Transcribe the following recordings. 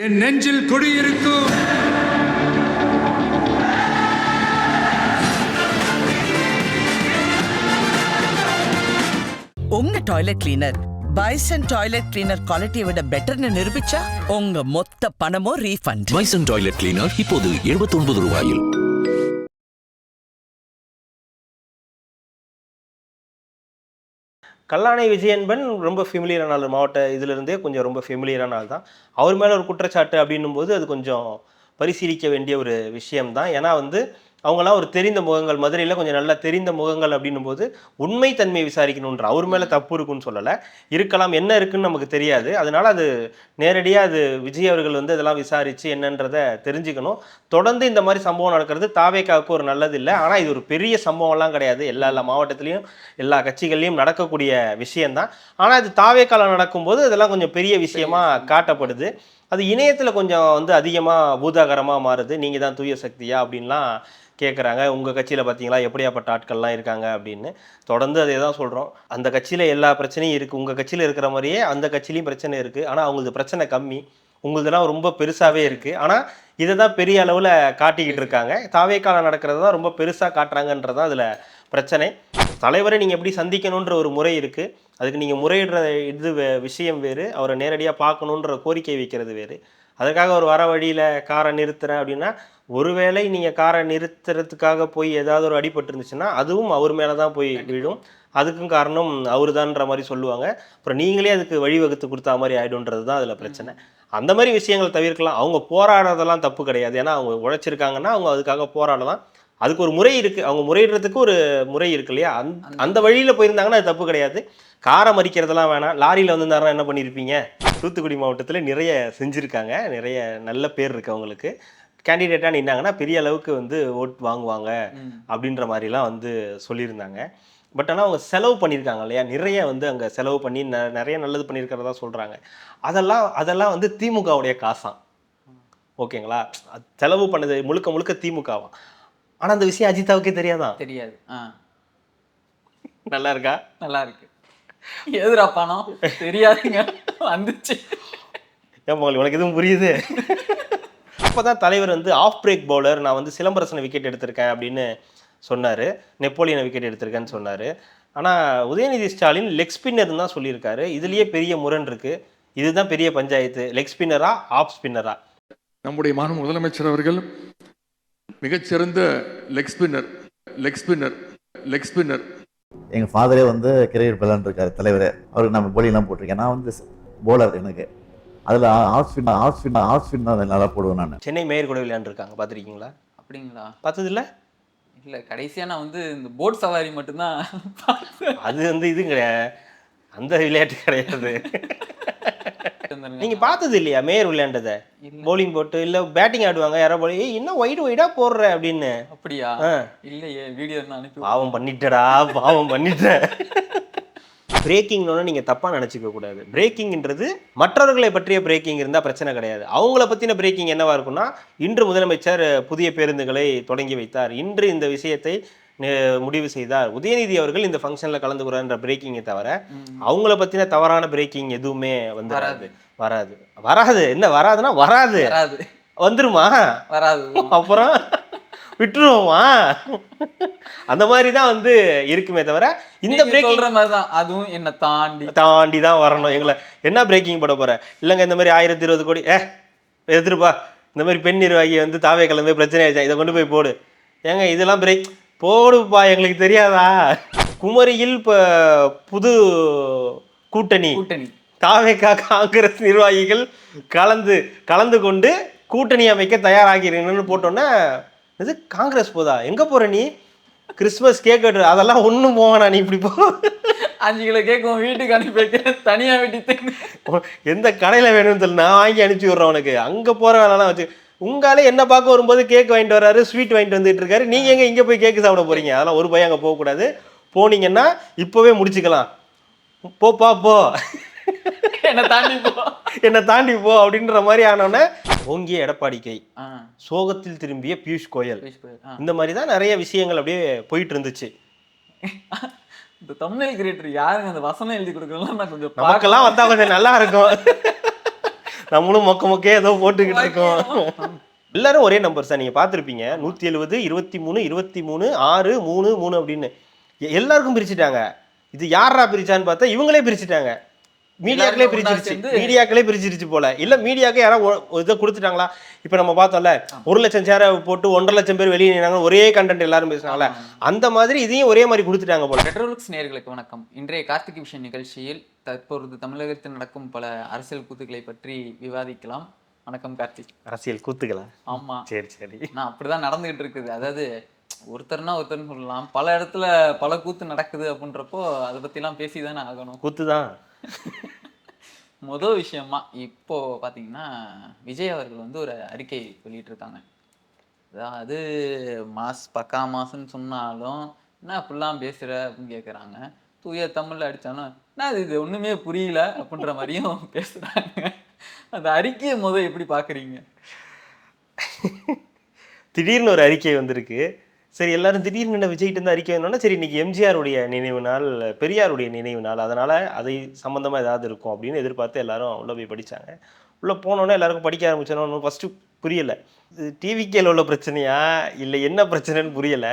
என் நெஞ்சில் குடியிருக்கும் உங்க toilet cleaner bison toilet cleaner குவாலிட்டியை விட பெட்டர்னு நிரூபிச்சா உங்க மொத்த பணமும் ரீஃபண்ட். பைசன் டாய்லெட் கிளீனர் இப்போது 79 ரூபாயில். கல்லானை விஜயன்பன் ரொம்ப ஃபெமிலியரான ஆள், மாவட்ட இதிலிருந்தே கொஞ்சம் ரொம்ப ஃபெமிலியரான ஆள் தான். அவர் மேலே ஒரு குற்றச்சாட்டு அப்படின்னும் போது அது கொஞ்சம் பரிசீலிக்க வேண்டிய ஒரு விஷயம்தான். ஏன்னா அவங்களாம் ஒரு தெரிந்த முகங்கள், மதுரையில் கொஞ்சம் நல்லா தெரிந்த முகங்கள் அப்படின்னும் போது உண்மை தன்மையை விசாரிக்கணுன்ற அவர் மேலே தப்பு இருக்குன்னு சொல்லலை, இருக்கலாம், என்ன இருக்குன்னு நமக்கு தெரியாது. அதனால அது நேரடியாக அது விஜய் அவர்கள் இதெல்லாம் விசாரித்து என்னன்றதை தெரிஞ்சுக்கணும். தொடர்ந்து இந்த மாதிரி சம்பவம் நடக்கிறது தாவேக்காவுக்கு ஒரு நல்லது இல்லை. ஆனால் இது ஒரு பெரிய சம்பவம்லாம் கிடையாது, எல்லா மாவட்டத்துலேயும் எல்லா கட்சிகள்லையும் நடக்கக்கூடிய விஷயந்தான். ஆனால் இது தாவேக்கால நடக்கும்போது அதெல்லாம் கொஞ்சம் பெரிய விஷயமா காட்டப்படுது. அது இணையத்தில் கொஞ்சம் அதிகமாக பூதாகரமாக மாறுது. நீங்கள் தான் தூய சக்தியா அப்படின்லாம் கேட்குறாங்க. உங்கள் கட்சியில் பார்த்தீங்களா எப்படியாப்பட்ட ஆட்கள்லாம் இருக்காங்க அப்படின்னு. தொடர்ந்து அதே தான் சொல்கிறோம். அந்த கட்சியில் எல்லா பிரச்சனையும் இருக்குது, உங்கள் கட்சியில் இருக்கிற மாதிரியே அந்த கட்சியிலையும் பிரச்சனை இருக்குது. ஆனால் அவங்களது பிரச்சனை கம்மி, உங்களதுலாம் ரொம்ப பெருசாகவே இருக்குது. ஆனால் இதை தான் பெரிய அளவில் காட்டிக்கிட்டு இருக்காங்க. தாவேக்கால நடக்கிறது தான் ரொம்ப பெருசாக காட்டுறாங்கன்றது தான் அதில் பிரச்சனை. தலைவரை நீங்கள் எப்படி சந்திக்கணுன்ற ஒரு முறை இருக்குது, அதுக்கு நீங்கள் முறையிடுற விஷயம் வேறு, அவரை நேரடியாக பார்க்கணுன்ற கோரிக்கை வைக்கிறது வேறு. அதுக்காக ஒரு வர வழியில் காரை நிறுத்துகிறேன் அப்படின்னா, ஒருவேளை நீங்கள் காரை நிறுத்துறதுக்காக போய் ஏதாவது ஒரு அடிபட்டு இருந்துச்சுன்னா அதுவும் அவர் மேலே தான் போய் விழும். அதுக்கும் காரணம் அவர் தான்ற மாதிரி சொல்லுவாங்க. அப்புறம் நீங்களே அதுக்கு வழிவகுத்து கொடுத்தா மாதிரி ஆகிடும்ன்றது தான் அதில் பிரச்சனை. அந்த மாதிரி விஷயங்கள் தவிர்க்கலாம். அவங்க போராடுறதெல்லாம் தப்பு கிடையாது. ஏன்னா அவங்க உழைச்சிருக்காங்கன்னா அவங்க அதுக்காக போராடலாம். அதுக்கு ஒரு முறை இருக்குது, அவங்க முறையிடுறதுக்கு ஒரு முறை இருக்கு இல்லையா? அந்த வழியில் போயிருந்தாங்கன்னா அது தப்பு கிடையாது. காரை மறிக்கிறதெல்லாம் வேணாம். லாரியில் வந்திருந்தாருன்னா என்ன பண்ணியிருப்பீங்க? தூத்துக்குடி மாவட்டத்தில் நிறைய செஞ்சுருக்காங்க, நிறைய நல்ல பேர் இருக்குது அவங்களுக்கு. கேண்டிடேட்டாக நின்னாங்கன்னா பெரிய அளவுக்கு ஓட் வாங்குவாங்க அப்படின்ற மாதிரிலாம் சொல்லியிருந்தாங்க. பட் ஆனால் அவங்க செலவு பண்ணியிருக்காங்க இல்லையா, நிறைய அங்கே செலவு பண்ணி நிறைய நல்லது பண்ணியிருக்கிறதா சொல்கிறாங்க. அதெல்லாம் திமுகவுடைய காசாம். ஓகேங்களா? செலவு பண்ணது முழுக்க முழுக்க திமுகவா. ஆனால் அந்த விஷயம் அஜிதாவுக்கே தெரியாதான்? தெரியாது. நல்லா இருக்கா? நல்லா இருக்கு. எதுரா பணம் தெரியாதுங்க, வந்துச்சு. ஏன் உனக்கு எதுவும் புரியுது? அப்போதான் தலைவர் ஆஃப் பிரேக் பவுலர், நான் சிலம்பரசனை விக்கெட் எடுத்திருக்கேன் அப்படின்னு சொன்னார், நெப்போலியனை விக்கெட் எடுத்திருக்கேன்னு சொன்னார். ஆனால் உதயநிதி ஸ்டாலின் லெக் ஸ்பின்னர் தான் சொல்லியிருக்காரு. இதுலேயே பெரிய முரண் இருக்குது. இதுதான் பெரிய பஞ்சாயத்து. லெக் ஸ்பின்னரா ஆஃப் ஸ்பின்னரா? நம்முடைய மாநில முதலமைச்சர் அவர்கள் மிகச்சிறந்த லெக் ஸ்பின்னர். எங்கள் ஃபாதரே கிரிக்கெட் விளையாண்டுருக்காரு தலைவர். அவருக்கு நம்ம போலிங்லாம் போட்டிருக்கேன். நான் போலர், எனக்கு அதில் ஆஃப் ஸ்பின் தான் நல்லா போடுவேன் நான். சென்னை மேயர் கூட விளையாண்டுருக்காங்க, பார்த்துருக்கீங்களா? அப்படிங்களா? பார்த்தது இல்லை. இல்லை, கடைசியாக நான் இந்த போட் சவாரி மட்டும்தான். அது இது கிடையாது, அந்த விளையாட்டு கிடையாது. நீங்க பார்த்தது இல்லையா மேயர் விளையாண்டதை? போலிங் போட்டு இல்லை பேட்டிங் ஆடுவாங்க, யாரோ போல என்ன ஒய்டா போடுற அப்படின்னு. அப்படியா? இல்லையே, வீடியோ அனுப்பி. பாவம் பண்ணிட்ட. பிரேக்கிங்னு நீங்கள் தப்பாக நினச்சிக்க கூடாது. பிரேக்கிங்ன்றது மற்றவர்களை பற்றிய பிரேக்கிங் இருந்தால் பிரச்சனை கிடையாது. அவங்கள பற்றின பிரேக்கிங் என்னவா இருக்குன்னா, இன்று முதலமைச்சர் புதிய பேருந்துகளை தொடங்கி வைத்தார், இன்று இந்த விஷயத்தை முடிவு செய்தார், உதயநிதி அவர்கள் இந்த ஃபங்க்ஷனில் கலந்துக்கிறார்ன்ற பிரேக்கிங்கை தவிர அவங்கள பற்றின தவறான பிரேக்கிங் எதுவுமே வராது. என்ன வராதுன்னா வராது, வந்துருமா? வராது. அப்புறம் விட்டுருவோமா? அந்த மாதிரி தான் இருக்குமே தவிர இந்த பிரேக் சொல்ற மாதிரி தான் அதுவும் என்ன தாண்டி தான் வரணும். எங்களை என்ன பிரேக்கிங் போட போற? இல்லைங்க, இந்த மாதிரி 1020 கோடி எதிர்ப்பா, இந்த மாதிரி பெண் நிர்வாகி தாவே கலந்து பிரச்சனை ஆயிடுச்சா, இதை கொண்டு போய் போடு. ஏங்க இதெல்லாம் பிரேக் போடுப்பா, எங்களுக்கு தெரியாதா? குமரியில் இப்போ புது கூட்டணி தாவேகா காங்கிரஸ் நிர்வாகிகள் கலந்து கொண்டு கூட்டணி அமைக்க தயாராகிறீங்கன்னு போட்டோன்னா, இது காங்கிரஸ் போதா? எங்கே போகிற நீ? கிறிஸ்மஸ் கேக் வெட்டு, அதெல்லாம் ஒன்றும் போவானா நீ? இப்படி போ, 5 கிலோ கேட்கும் வீட்டுக்கு அனுப்பி வைக்கிறேன், தனியாக வெட்டி எந்த கடையில் வேணும்னு சொல்லி நான் வாங்கி அனுப்பிச்சி விட்றேன் உனக்கு. அங்கே போகிற வேலைலாம் வச்சு உங்காலே என்ன பார்க்க வரும்போது கேக் வாங்கிட்டு வர்றாரு, ஸ்வீட் வாங்கிட்டு வந்துட்டு இருக்காரு. நீங்கள் எங்கே இங்கே போய் கேக்கு சாப்பிட போகிறீங்க? அதெல்லாம் ஒரு பையன் அங்கே போகக்கூடாது. போனீங்கன்னா இப்போவே முடிச்சுக்கலாம். போப்பா போ, என்ன தாண்டி போ அப்படின்ற மாதிரி ஆனோன்னே ஓங்கிய எடப்பாடி கை, சோகத்தில் திரும்பிய பியூஷ் கோயல், இந்த மாதிரி தான் நிறைய விஷயங்கள் அப்படியே போயிட்டு இருந்துச்சு. இந்த தம்ப்நெயில் கிரியேட்டர் யாருங்க அந்த வசனம் எழுதி கொடுக்கறதுலாம் நான் கொஞ்சம் நமக்கெல்லாம் வந்தா கொஞ்சம் நல்லா இருக்கும். நம்மளும் மொக்கையே ஏதோ போட்டுக்கிட்டு இருக்கோம். எல்லாரும் ஒரே நம்பர் சார், நீங்க பார்த்துருப்பீங்க. 170, 23, 23, 6, 3, 3 அப்படின்னு எல்லாருக்கும் பிரிச்சுட்டாங்க. இது யாரா பிரிச்சான்னு பார்த்தா இவங்களே பிரிச்சுட்டாங்க. மீடியாக்களே பிரிச்சிருச்சு போல. இல்ல மீடியாக்கு யாராவது இதை கொடுத்துட்டாங்களா? இப்ப நம்ம பார்த்தோம்ல, 1 லட்சம் சேரை போட்டு 1.5 லட்சம் பேர் வெளியே நின்னாங்க, ஒரே கண்டென்ட் எல்லாரும் பேசுனாங்களே, அந்த மாதிரி இதையும் ஒரே மாதிரி கொடுத்துட்டாங்க போல. பெட்ரோலுக்ஸ் நேயர்களுக்கு வணக்கம். இன்றைய கார்த்திகை விஷன் நிகழ்ச்சியில் தற்பொழுது தமிழகத்தில் நடக்கும் பல அரசியல் கூத்துக்களை பற்றி விவாதிக்கலாம். வணக்கம் கார்த்திக். அரசியல் கூத்துக்களா? ஆமா, சரி. நான் அப்படிதான் நடந்துகிட்டு இருக்குது. அதாவது ஒருத்தர்னா ஒருத்தர்னு சொல்லலாம், பல இடத்துல பல கூத்து நடக்குது அப்படின்றப்போ அதை பத்தி எல்லாம் பேசிதானே ஆகணும். கூத்துதான். முதல் விஷயமா இப்போ பாத்தீங்கன்னா விஜய் அவர்கள் வந்து ஒரு அறிக்கை வெளியிட்டிருக்காங்க. அதாவது பக்கா மாசுன்னு சொன்னாலும் என்ன அப்படிலாம் பேசுற அப்படின்னு கேட்குறாங்க. தூய தமிழ்ல அடிச்சாலும் என்ன இது ஒண்ணுமே புரியல அப்படின்ற மாதிரியும் பேசுறாங்க. அந்த அறிக்கையை எப்படி பாக்குறீங்க? திடீர்னு ஒரு அறிக்கை வந்திருக்கு. சரி, எல்லாரும் திடீர்னு என்ன விஜய்கிட்ட இருந்து அறிக்கை வேணும்னா, சரி இன்னைக்கு எம்ஜிஆருடைய நினைவு நாள், பெரியாருடைய நினைவு நாள், அதனால அதை சம்பந்தமா ஏதாவது இருக்கும் அப்படின்னு எதிர்பார்த்து எல்லாரும் உள்ள போய் படிச்சாங்க. உள்ள போனோன்னே எல்லாருக்கும் படிக்க ஆரம்பிச்சோன்னு ஃபர்ஸ்ட் புரியல, இது டிவிக்கேல உள்ள பிரச்சனையா இல்லை என்ன பிரச்சனைன்னு புரியல.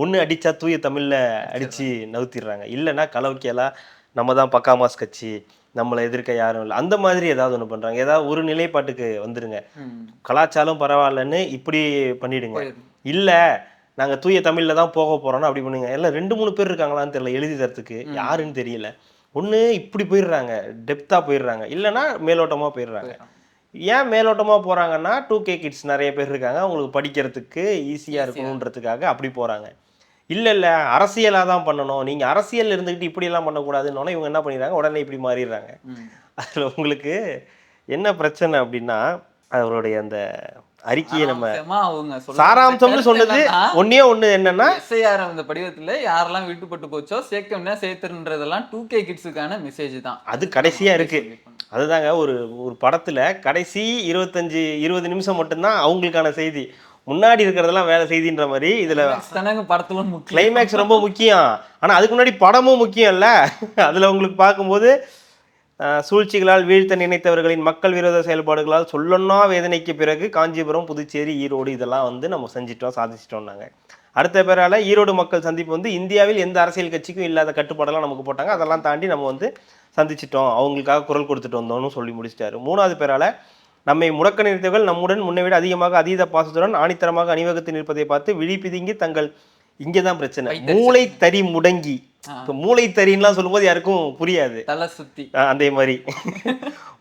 ஒன்று அடிச்சா தூய தமிழ்ல அடிச்சு நவுத்திடுறாங்க, இல்லைன்னா கலவுக்கியலா நம்ம தான் பக்கா மாஸ் கட்சி, நம்மளை எதிர்க்க யாரும் இல்லை, அந்த மாதிரி ஏதாவது ஒன்று பண்றாங்க. ஏதாவது ஒரு நிலைப்பாட்டுக்கு வந்துருங்க, கலாச்சாரம் பரவாயில்லன்னு இப்படி பண்ணிடுங்க, இல்லை நாங்கள் தூய தமிழில் தான் போக போகிறோன்னா அப்படி பண்ணுங்க. எல்லாம் 2-3 பேர் இருக்காங்களான்னு தெரியல எழுதி தரத்துக்கு, யாருன்னு தெரியல. ஒன்று இப்படி போயிடுறாங்க, டெப்த்தாக போயிடுறாங்க, இல்லைன்னா மேலோட்டமாக போயிடுறாங்க. ஏன் மேலோட்டமாக போகிறாங்கன்னா 2K கிட்ஸ் நிறைய பேர் இருக்காங்க, அவங்களுக்கு படிக்கிறதுக்கு ஈஸியாக இருக்கணுன்றதுக்காக அப்படி போகிறாங்க. இல்லை அரசியலாக தான் பண்ணணும், நீங்கள் அரசியல் இருந்துக்கிட்டு இப்படியெல்லாம் பண்ணக்கூடாதுன்னு இவங்க என்ன பண்ணிடுறாங்க, உடனே இப்படி மாறிடுறாங்க. அதில் உங்களுக்கு என்ன பிரச்சனை அப்படின்னா, அவருடைய அந்த அறிக்கையை நம்ம சாராம்சம்னு சொன்னது ஒண்ணு என்னன்னா, எஸ்ஐஆர் அந்த படிவத்துல யாரெல்லாம் விட்டுப்பட்டு போச்சோ சேர்க்க சேர்த்துன்றதெல்லாம் 2K கிட்ஸுக்கான மெசேஜ் தான். அது கடைசியா இருக்கு. அதுதாங்க ஒரு படத்துல கடைசி 25-20 நிமிஷம் மட்டும்தான் அவங்களுக்கான செய்தி, முன்னாடி இருக்கிறதெல்லாம் வேலை செய்தின்ற மாதிரி இதுல படத்துல கிளைமேக்ஸ் ரொம்ப முக்கியம். ஆனா அதுக்கு முன்னாடி படமும் முக்கியம் இல்ல. அதுல உங்களுக்கு பார்க்கும்போது சூழ்ச்சிகளால் வீழ்த்த நினைத்தவர்களின் மக்கள் விரோத செயல்பாடுகளால் சொல்லொன்னா வேதனைக்கு பிறகு காஞ்சிபுரம், புதுச்சேரி, ஈரோடு இதெல்லாம் வந்து நம்ம செஞ்சிட்டோம், சாதிச்சிட்டோம்னாங்க. அடுத்த பேரால ஈரோடு மக்கள் சந்திப்பு வந்து இந்தியாவில் எந்த அரசியல் கட்சிக்கும் இல்லாத கட்டுப்பாடெல்லாம் நமக்கு போட்டாங்க, அதெல்லாம் தாண்டி நம்ம வந்து சந்திச்சிட்டோம், அவங்களுக்காக குரல் கொடுத்துட்டு வந்தோம்னு சொல்லி முடிச்சிட்டாரு. 3வது பேரால நம்மை முடக்க நிறுத்தவர்கள் நம்முடன் முன்னை விட அதிகமாக அதீத பாசத்துடன் ஆணித்தரமாக அணிவகுத்து நிற்பதை பார்த்து விழி பிதுங்கி தங்கள், இங்கேதான் பிரச்சனை, மூளை தறி முடங்கி. இப்போ மூளை தறின்லாம் சொல்லும்போது யாருக்கும் புரியாது, தலை சுத்தி அதே மாதிரி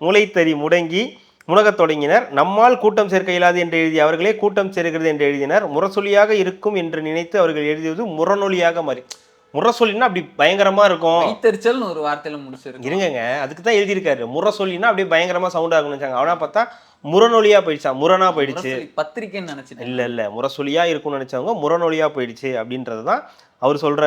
மூளை தறி முடங்கி முடகத் தொடங்கினர். நம்மால் கூட்டம் சேர்க்க இயலாது என்று எழுதிய அவர்களே கூட்டம் சேர்க்கிறது என்று எழுதினர். முரசொலியாக இருக்கும் என்று நினைத்து அவர்கள் எழுதியது முரநொலியாக மாறி. முரசொலின்னா அப்படி பயங்கரமா இருக்கும், வைத்தறிச்சல்னு ஒரு வார்த்தையில முடிச்சிருக்கு. இருங்க, அதுக்கு தான் எழுதியிருக்காரு. முரசொலின்னா அப்படியே பயங்கரமா சவுண்ட் ஆகணும்னு. அவனா பார்த்தா முரநொலியா போயிடுச்சா, முரணா போயிடுச்சு, பத்திரிக்கைன்னு நினைச்சிட்டு இல்ல முரசொலியா இருக்கும்னு நினைச்சவங்க முரநொலியா போயிடுச்சு அப்படின்றது தான் அவர் சொல்ற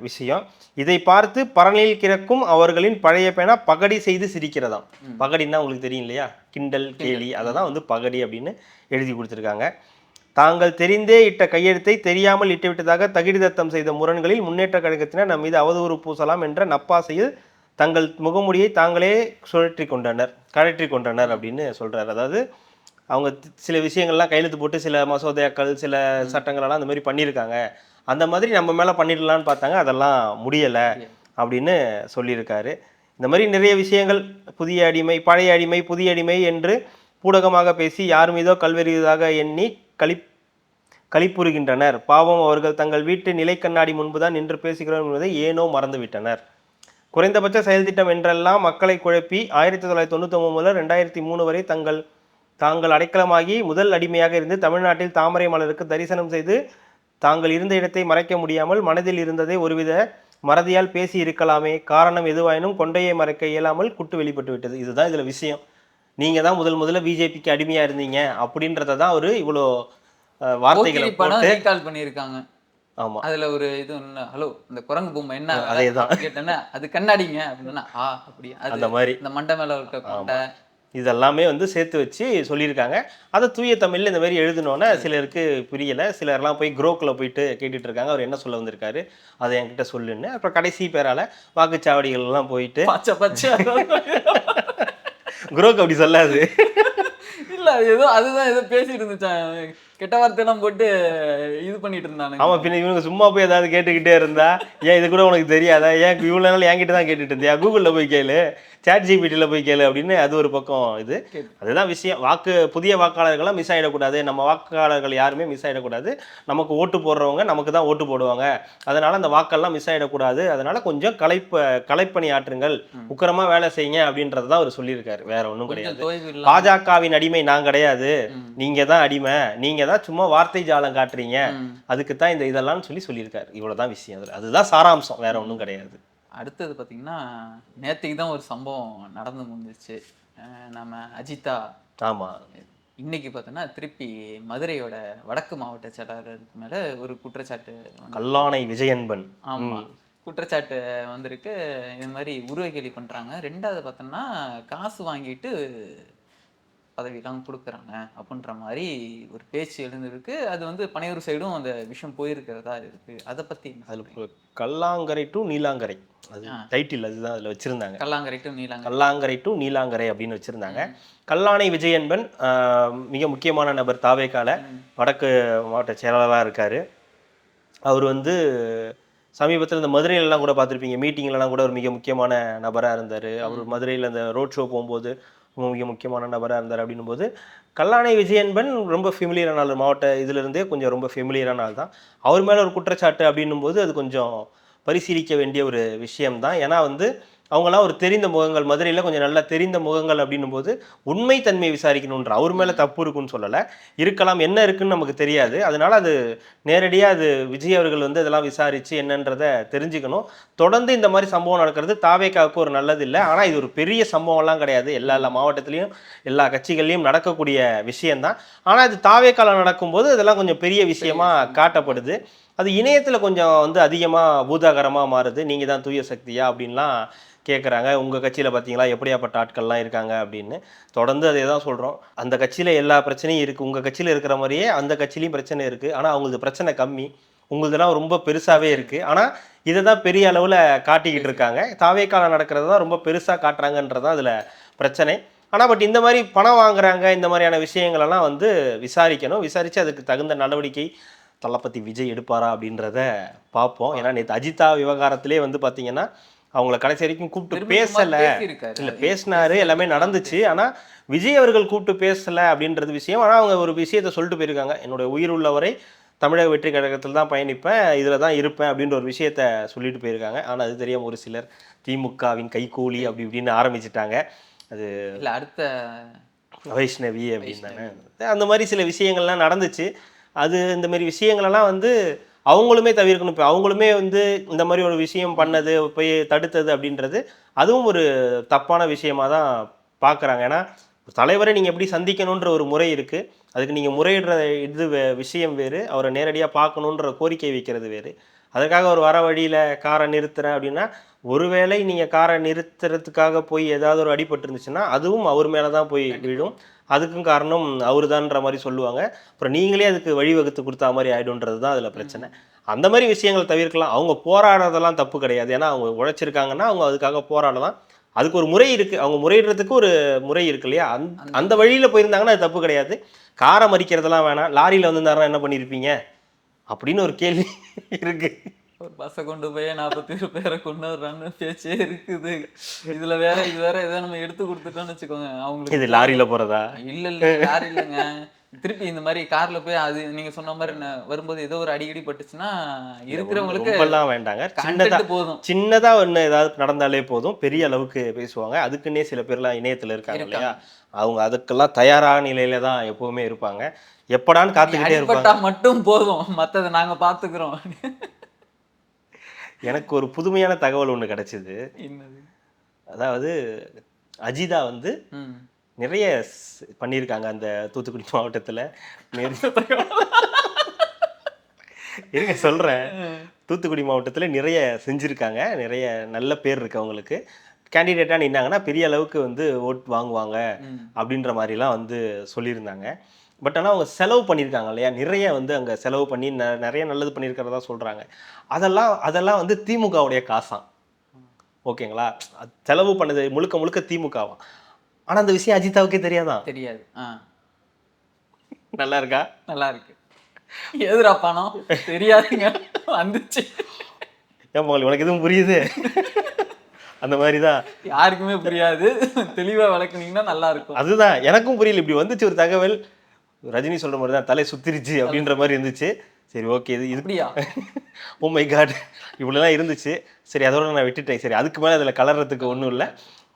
விஷயம். இதை பார்த்து பரணில் கிடக்கும் அவர்களின் பழைய பேனா பகடி செய்து சிரிக்கிறதாம். பகடின்னா உங்களுக்கு தெரியும் இல்லையா, கிண்டல் கேலி, அதை தான் வந்து பகடி அப்படின்னு எழுதி கொடுத்துருக்காங்க. தாங்கள் தெரிந்தே இட்ட கையெழுத்தை தெரியாமல் இட்டுவிட்டதாக தகிடிதத்தம் செய்த முரண்களில் முன்னேற்ற கழகத்தினர் நம் மீது அவதூறு பூசலாம் என்ற நப்பாசையில் தங்கள் முகமுடியை தாங்களே கழற்றி கொண்டனர் அப்படின்னு சொல்றாரு. அதாவது அவங்க சில விஷயங்கள்லாம் கையெழுத்து போட்டு சில மசோதாக்கள் சில சட்டங்களெல்லாம் அந்த மாதிரி பண்ணியிருக்காங்க, அந்த மாதிரி நம்ம மேலே பண்ணிடலான்னு பார்த்தாங்க, அதெல்லாம் முடியலை அப்படின்னு சொல்லியிருக்காரு. இந்த மாதிரி நிறைய விஷயங்கள், புதிய அடிமை, பழைய அடிமை, புதிய அடிமை என்று பூடகமாக பேசி யார் மீதோ கல்வெறியதாக எண்ணி களிப்புறுகின்றனர். பாவம், அவர்கள் தங்கள் வீட்டு நிலை கண்ணாடி முன்புதான் நின்று பேசுகிறோம் என்பதை ஏனோ மறந்துவிட்டனர். குறைந்தபட்ச செயல் திட்டம் என்றெல்லாம் மக்களை குழப்பி 1999 முதல் 2003 வரை தாங்கள் அடைக்கலமாகி முதல் அடிமையாக இருந்து தமிழ்நாட்டில் தாமரை மலருக்கு தரிசனம் செய்து தாங்கள் இருந்த இடத்தை மறைக்க முடியாமல் மனதில் இருந்ததை ஒருவித மறதியால் பேசி இருக்கலாமே, காரணம் எதுவாயினும் கொண்டையை மறைக்க இயலாமல் குட்டு வெளிப்பட்டு விட்டது. இதுதான் இதுல விஷயம். நீங்க தான் முதல்ல பிஜேபிக்கு அடிமையா இருந்தீங்க அப்படின்றத தான் அவரு இவ்வளோ வார்த்தைகளை போட்டு பண்ணியிருக்காங்க. ஆமா, அதுல ஒரு இது ஹலோ இந்த குரங்கு பொம்மை என்ன அதேதான் கேட்டேன்னா அது கண்ணாடிங்க அப்படின்னா அப்படியா, அந்த மாதிரி இந்த மண்டை மேல இருக்க கொண்டை இதெல்லாமே வந்து சேர்த்து வச்சு சொல்லியிருக்காங்க. அதை தூய தமிழில் இந்த மாதிரி எழுதினோன்னே சிலருக்கு புரியலை, சிலர்லாம் போய் குரோக்கில் போயிட்டு கேட்டுட்டு இருக்காங்க, அவர் என்ன சொல்ல வந்திருக்காரு அதை என்கிட்ட சொல்லுன்னு. அப்புறம் கடைசி பேரால் வாக்குச்சாவடிகள்லாம் போயிட்டு குரோக்கு அப்படி சொல்லாது. இல்ல ஏதோ அதுதான் ஏதோ பேசிட்டு இருந்துச்சான், கெட்ட வார்த்தையெல்லாம் போட்டு இது பண்ணிட்டு இருந்தானுங்க. ஆமா, பின்ன இவனுங்க சும்மா போய் ஏதாவது கேட்டுக்கிட்டே இருந்தா, ஏன் இது கூட உனக்கு தெரியாதா, ஏன் இவ்வளவு நாள் என்கிட்ட தான் கேட்டுட்டு இருந்தியா, கூகுள்ல போய் கேளு, சாட் ஜிபிடியில் போய் கேளு அப்படின்னு அது ஒரு பக்கம். இது அதுதான் விஷயம். புதிய வாக்காளர்கள்லாம் மிஸ் ஆகிடக்கூடாது, நம்ம வாக்காளர்கள் யாருமே மிஸ் ஆகிடக்கூடாது, நமக்கு ஓட்டு போடுறவங்க நமக்கு தான் ஓட்டு போடுவாங்க, அதனால அந்த வாக்கெல்லாம் மிஸ் ஆகிடக்கூடாது, அதனால கொஞ்சம் கலைப்பணி ஆற்றுங்கள், உக்கிரமா வேலை செய்யுங்க அப்படின்றது தான் அவர் சொல்லியிருக்காரு. வேற ஒன்றும் கிடையாது. பாஜகவின் அடிமை நான் கிடையாது, நீங்க தான் அடிமை, நீங்க தான் சும்மா வார்த்தை ஜாலம் காட்டுறீங்க, அதுக்கு தான் இந்த இதெல்லாம் சொல்லியிருக்காரு. இவ்வளவுதான் விஷயம். அதுதான் சாராம்சம், வேற ஒன்றும் கிடையாது. அடுத்தது பார்த்தீங்கன்னா, நேற்றுக்கு தான் ஒரு சம்பவம் நடந்து முடிஞ்சிச்சு. நம்ம அஜிதா. ஆமா, இன்னைக்கு பார்த்தோன்னா திருப்பி மதுரையோட வடக்கு மாவட்ட செயலாளருக்கு மேல ஒரு குற்றச்சாட்டு. கல்லானை விஜயன்பன். ஆமா, குற்றச்சாட்டு வந்திருக்கு. இது மாதிரி உருவகேலி பண்றாங்க. ரெண்டாவது பார்த்தோம்னா காசு வாங்கிட்டு பதவியெல்லாம் கொடுக்குறாங்க அப்படின்ற மாதிரி ஒரு பேச்சு எழுந்திருக்கு. அது வந்து பனையூர் சைடும் அந்த விஷயம் போயிருக்கிறதா இருக்கு. அதை பத்தி அதுல கல்லாங்கரை டு நீலாங்கரை, அது டைட்டில், அதுதான் அதுல வச்சிருந்தாங்க. கல்லாங்கரை டு நீலாங்கரை, கல்லாங்கரை டு நீலாங்கரை அப்படின்னு வச்சிருந்தாங்க. கல்லானை விஜயன்பன் மிக முக்கியமான நபர், தாவேக்கால வடக்கு மாவட்ட செயலாளராக இருக்காரு. அவர் வந்து சமீபத்தில் இந்த மதுரையிலலாம் கூட பார்த்துருப்பீங்க, மீட்டிங்லலாம் கூட ஒரு மிக முக்கியமான நபராக இருந்தார். அவர் மதுரையில் அந்த ரோட் ஷோ போகும்போது மிக முக்கியமான நபராக இருந்தார். அப்படின்னும் போது கல்லானை விஜயன்பன் ரொம்ப ஃபெமிலியரான ஆள், மாவட்ட இதிலிருந்தே கொஞ்சம் ரொம்ப ஃபெமிலியரான ஆள் தான். அவர் மேலே ஒரு குற்றச்சாட்டு அப்படின்னும் போது அது கொஞ்சம் பரிசீலிக்க வேண்டிய ஒரு விஷயம்தான். ஏன்னா வந்து அவங்களாம் ஒரு தெரிந்த முகங்கள், மதுரையில் கொஞ்சம் நல்லா தெரிந்த முகங்கள் அப்படின்னும் போது உண்மை தன்மையை விசாரிக்கணுன்ற, அவர் மேலே தப்பு இருக்குன்னு சொல்லலை, இருக்கலாம், என்ன இருக்குன்னு நமக்கு தெரியாது, அதனால அது நேரடியாக அது விஜய் அவர்கள் வந்து இதெல்லாம் விசாரித்து என்னன்றதை தெரிஞ்சுக்கணும். தொடர்ந்து இந்த மாதிரி சம்பவம் நடக்கிறது தாவேக்காவுக்கு ஒரு நல்லது இல்லை. ஆனால் இது ஒரு பெரிய சம்பவம்லாம் கிடையாது, எல்லா மாவட்டத்துலேயும் எல்லா கட்சிகள்லையும் நடக்கக்கூடிய விஷயம்தான். ஆனால் இது தாவேக்கால நடக்கும்போது இதெல்லாம் கொஞ்சம் பெரிய விஷயமா காட்டப்படுது. அது இணையத்தில் கொஞ்சம் வந்து அதிகமாக பூதாகரமாக மாறுது. நீங்கள் தான் தூய சக்தியா அப்படின்லாம் கேட்குறாங்க. உங்கள் கட்சியில் பார்த்தீங்களா எப்படியாப்பட்ட ஆட்கள்லாம் இருக்காங்க அப்படின்னு. தொடர்ந்து அதே தான் சொல்கிறோம். அந்த கட்சியில் எல்லா பிரச்சனையும் இருக்குது, உங்கள் கட்சியில் இருக்கிற மாதிரியே அந்த கட்சியிலையும் பிரச்சனை இருக்குது. ஆனால் அவங்களுக்கு பிரச்சனை கம்மி, உங்களுதுலாம் ரொம்ப பெருசாகவே இருக்குது. ஆனால் இதை தான் பெரிய அளவில் காட்டிக்கிட்டு இருக்காங்க. தாவேக்கால நடக்கிறது தான் ரொம்ப பெருசாக காட்டுறாங்கன்றது தான் அதில் பிரச்சனை. ஆனால் பட் இந்த மாதிரி பணம் வாங்குறாங்க, இந்த மாதிரியான விஷயங்களெல்லாம் வந்து விசாரிக்கணும். விசாரித்து அதுக்கு தகுந்த நடவடிக்கை தளபதி விஜய் எடுப்பாரா அப்படின்றத பார்ப்போம். ஏன்னா நேற்று அஜிதா விவகாரத்திலே வந்து பார்த்தீங்கன்னா அவங்கள கடைசி வரைக்கும் கூப்பிட்டு பேசலை, இல்லை பேசினாரு, எல்லாமே நடந்துச்சு. ஆனால் விஜய் அவர்கள் கூப்பிட்டு பேசலை அப்படின்றது விஷயம். ஆனால் அவங்க ஒரு விஷயத்தை சொல்லிட்டு போயிருக்காங்க, என்னோட உயிர் உள்ளவரை தமிழக வெற்றி கழகத்தில் தான் பயணிப்பேன், இதில் தான் இருப்பேன் அப்படின்ற ஒரு விஷயத்த சொல்லிட்டு போயிருக்காங்க. ஆனால் அது தெரியாமல் ஒரு சிலர் திமுகவின் கைகூலி அப்படி இப்படின்னு ஆரம்பிச்சிட்டாங்க. அது இல்லை அடுத்த வைஷ்ணவி அப்படின்னாங்க. அந்த மாதிரி சில விஷயங்கள்லாம் நடந்துச்சு. அது இந்த மாதிரி விஷயங்களெல்லாம் வந்து அவங்களுமே தவிர்க்கணும். இப்போ அவங்களுமே வந்து இந்த மாதிரி ஒரு விஷயம் பண்ணது, போய் தடுத்தது அப்படின்றது அதுவும் ஒரு தப்பான விஷயமாக தான் பார்க்குறாங்க. ஏன்னா தலைவரை நீங்கள் எப்படி சந்திக்கணுன்ற ஒரு முறை இருக்குது, அதுக்கு நீங்கள் முறையிடுற இது விஷயம் வேறு, அவரை நேரடியாக பார்க்கணுன்ற கோரிக்கை வைக்கிறது வேறு. அதுக்காக ஒரு வர வழியில் காரை நிறுத்துகிறேன் அப்படின்னா, ஒருவேளை நீங்கள் காரை நிறுத்துறதுக்காக போய் ஏதாவது ஒரு அடிபட்டு இருந்துச்சுன்னா அதுவும் அவர் மேலே தான் போய் விழும். அதுக்கும் காரணம் அவரு தான்ற மாதிரி சொல்லுவாங்க. அப்புறம் நீங்களே அதுக்கு வழிவகுத்து கொடுத்தா மாதிரி ஆயிடும்ன்றது தான் அதில் பிரச்சனை. அந்த மாதிரி விஷயங்கள் தவிர்க்கலாம். அவங்க போராடுறதெல்லாம் தப்பு கிடையாது. ஏன்னா அவங்க உழைச்சிருக்காங்கன்னா அவங்க அதுக்காக போராடலாம். அதுக்கு ஒரு முறை இருக்குது, அவங்க முறையிடுறதுக்கு ஒரு முறை இருக்கு இல்லையா, அந்த வழியில் போயிருந்தாங்கன்னா அது தப்பு கிடையாது. காரை மறிக்கிறதெல்லாம் வேணாம். லாரியில் வந்திருந்தாருன்னா என்ன பண்ணியிருப்பீங்க அப்படின்னு ஒரு கேள்வி இருக்கு. ஒரு பஸ்ஸை கொண்டு போய் 40 பேரை கொண்டு வர்றான்னு பேச்சே இருக்குது. இதுல வேற இது வேற ஏதோ நம்ம எடுத்து கொடுத்துட்டோம்னு வச்சுக்கோங்க, அவங்களுக்கு இது லாரியில போறதா? இல்ல லாரி இல்லைங்க, திருப்பி இந்த மாதிரி கார்ல போய் அது நீங்க சொன்ன மாதிரி வரும்போது ஏதோ ஒரு அடிக்கடி பட்டுச்சுன்னா இருக்கிறவங்களுக்கு ரொம்பலாம் வேண்டாங்க, போதும், சின்னதா ஒண்ணு ஏதாவது நடந்தாலே போதும், பெரிய அளவுக்கு பேசுவாங்க. அதுக்குன்னே சில பேர்லாம் இணையத்துல இருக்காங்க இல்லையா, அவங்க அதுக்கெல்லாம் தயாரான நிலையில தான் எப்பவுமே இருப்பாங்க. எப்படான்னு காத்துக்கிட்டே இருப்பாங்க. மட்டும் போதும், மத்ததை நாங்க பாத்துக்கிறோம். எனக்கு ஒரு புதுமையான தகவல் ஒன்று கிடைச்சிது. அதாவது அஜிதா வந்து நிறைய பண்ணியிருக்காங்க அந்த தூத்துக்குடி மாவட்டத்தில். இருங்க சொல்கிறேன். தூத்துக்குடி மாவட்டத்தில் நிறைய செஞ்சுருக்காங்க, நிறைய நல்ல பேர் இருக்கு அவங்களுக்கு. கேண்டிடேட்டாக நின்னாங்கன்னா பெரிய அளவுக்கு வந்து ஓட் வாங்குவாங்க அப்படின்ற மாதிரிலாம் வந்து சொல்லியிருந்தாங்க. பட் ஆனால் அவங்க செலவு பண்ணியிருக்காங்க இல்லையா, நிறைய வந்து அங்கே செலவு பண்ணி நிறைய நல்லது பண்ணியிருக்கிறதா சொல்கிறாங்க. அதெல்லாம் வந்து திமுகவுடைய காசாம். ஓகேங்களா, செலவு பண்ணது முழுக்க முழுக்க திமுகவாம். ஆனா அந்த விஷயம் அஜிதாவுக்கே தெரியாதான். தெரியாது. நல்லா இருக்கா? நல்லா இருக்கு. எதுரா பணம் தெரியாதுங்க வந்துச்சு. ஏன் உனக்கு எதுவும் புரியுது? அந்த மாதிரி தான் யாருக்குமே புரியாது. தெளிவா விளக்குனீங்கன்னா நல்லா இருக்கும். அதுதான் எனக்கும் புரியல. இப்படி வந்துச்சு ஒரு தகவல், ரஜினி சொல்ற மாதிரி தான், தலை சுத்திருச்சு அப்படின்ற மாதிரி இருந்துச்சு. சரி ஓகே, இது அப்படியா? ஓ மை காட், இவ்வளோலாம் இருந்துச்சு. சரி அதோட நான் விட்டுட்டேன். சரி அதுக்கு மேலே அதில் கலர்றதுக்கு ஒன்றும் இல்லை.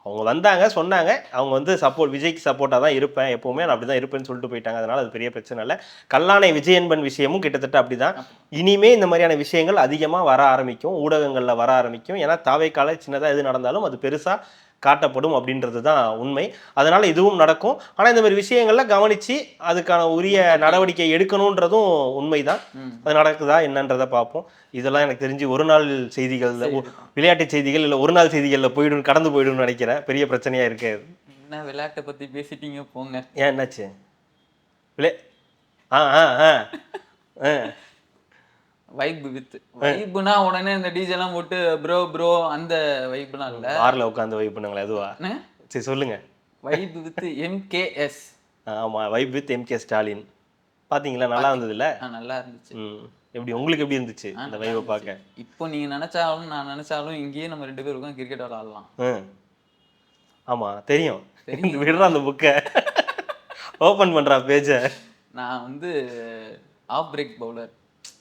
அவங்க வந்தாங்க சொன்னாங்க, அவங்க வந்து விஜய்க்கு சப்போர்ட்டாக தான் இருப்பேன் எப்போவுமே, நான் அப்படி தான் இருப்பேன்னு சொல்லிட்டு போயிட்டாங்க. அதனால் அது பெரிய பிரச்சனை இல்லை. கல்லானை விஜயன்பன் விஷயமும் கிட்டத்தட்ட அப்படி தான். இனிமே இந்த மாதிரியான விஷயங்கள் அதிகமாக வர ஆரம்பிக்கும், ஊடகங்களில் வர ஆரம்பிக்கும். ஏன்னா தாவைக்கால சின்னதாக எது நடந்தாலும் அது பெருசாக காட்டப்படும் அப்படின்றது தான் உண்மை. அதனால் இதுவும் நடக்கும். ஆனால் இந்த மாதிரி விஷயங்கள்ல கவனித்து அதுக்கான உரிய நடவடிக்கை எடுக்கணுன்றதும் உண்மை தான். அது நடக்குதா என்னன்றதை பார்ப்போம். இதெல்லாம் எனக்கு தெரிஞ்சு ஒரு நாள் செய்திகள், விளையாட்டு செய்திகள் இல்லை ஒரு நாள் செய்திகளில் கடந்து போயிடும்னு நினைக்கிறேன். பெரிய பிரச்சனையாக இருக்காது. என்ன விளையாட்டை பற்றி பேசிட்டீங்க போங்க. ஏன் என்னாச்சு? வைப் வித் வைப்னா உடனே இந்த டிஜே எல்லாம் போட்டு ப்ரோ அந்த வைப்லாம் இல்ல. பார்ல உட்காந்து வைப் பண்ணுங்களா? அதுவா? சரி சொல்லுங்க. Vibe with MKS. ஆமா, வைப் வித் MK ஸ்டாலின். பாத்தீங்களா? நல்லா இருந்தது இல்ல? நல்லா இருந்துச்சு. எப்படி உங்களுக்கு எப்படி இருந்துச்சு இந்த வைபை பார்க்க? இப்போ நீங்க நினைச்சாலும் நான் நினைச்சாலும் இங்கேயே நம்ம 2 பேருக்கும் கிரிக்கெட் விளையாடலாம். ஆமா தெரியும். விடுற அந்த புக்கை ஓபன் பண்றா பேஜ. நான் வந்து ஆஃப் பிரேக் பவுலர்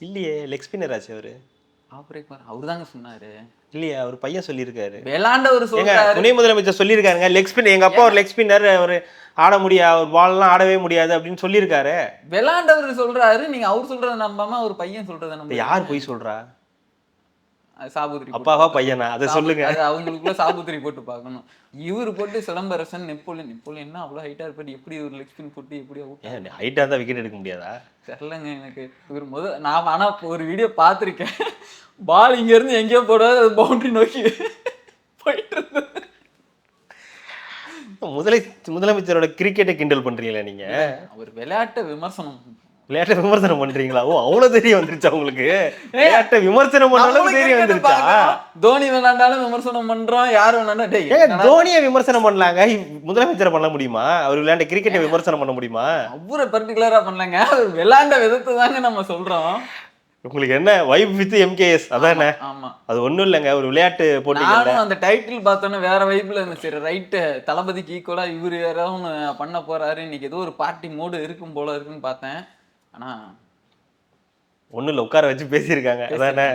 இல்லையே, லெக் ஸ்பின்னர் ஆச்சு அவரு. ஆஃப் பிரேக் அவர் தாங்க சொன்னாரு. இல்லையா, அவர் பையன் சொல்லியிருக்காரு. விளையாண்டவர் சொல்றாரு. துணை முதலமைச்சர் சொல்லியிருக்காருங்க, லெக் ஸ்பின். எங்க அப்பா ஒரு லெக் ஸ்பின்னர், ஒரு ஆட முடியாது, ஒரு பால்லாம் ஆடவே முடியாது அப்படின்னு சொல்லியிருக்காரு. விளையாண்டவர் சொல்றாரு, நீங்க அவர் சொல்றத நம்பாம அவர் பையன் சொல்றத நம்ப. யார் போய் சொல்றா? சாபுத்திரி. அப்பாவா பையனா? அதை சொல்லுங்க. அது அவங்களுக்குள்ள சாபுத்திரி போட்டு பார்க்கணும். இவர் போட்டு சிலம்பரசன், நெப்போலியன் அவ்வளோ ஹைட்டா இருப்பாரு, எப்படி ஒரு லெக் ஸ்பின் போட்டு எப்படி அவுட்? ஹைட்டா இருந்தா விக்கெட் எடுக்க முடியாதா? தெரியலங்க எனக்கு. இவர் நான் ஆனா ஒரு வீடியோ பார்த்துருக்கேன். பால் இங்க இருந்து எங்கேயோ போடாது, அது பவுண்டரி நோக்கி போயிட்டு இருந்தது. முதலமைச்சரோட கிரிக்கெட்டை கிண்டல் பண்றீங்களா நீங்க? அவர் விளையாட்டை விமர்சனம் பண்றீங்களா? ஓ, அவ்வளவு தெரிய வந்துருச்சா உங்களுக்கு? விளையாட்டை விமர்சனம் பண்ணாலும் தெரிய வந்துருச்சா? தோனி விளையாண்டாலும் விமர்சனம் பண்றோம், யார் விளையாண்டா தோனியை விமர்சனம் பண்ணலாங்க, முதலமைச்சரை பண்ண முடியுமா? அவர் விளையாண்ட கிரிக்கெட்டை விமர்சனம் பண்ண முடியுமா? அவ்வளோ பர்டிகுலரா பண்ணலங்க, அவர் விளையாண்ட விதத்தை தாங்க நம்ம சொல்றோம். உங்களுக்கு என்ன வைப் வித் MKS அதானே? ஆமா, அது ஒண்ணும் இல்லைங்க, ஒரு விளையாட்டு போட்டி. நானும் அந்த டைட்டில் பார்த்தோன்னே வேற வைப்ல இருந்துச்சு. சரி ரைட்டு, தளபதிக்கு ஈக்குவலா இவர் யாராவது பண்ண போறாரு, இன்னைக்கு ஏதோ ஒரு பார்ட்டி மூடு இருக்கும் போல இருக்குன்னு பார்த்தேன். ஆனா ஒன்றும் இல்லை, உட்கார வச்சு பேசியிருக்காங்க. அதானே,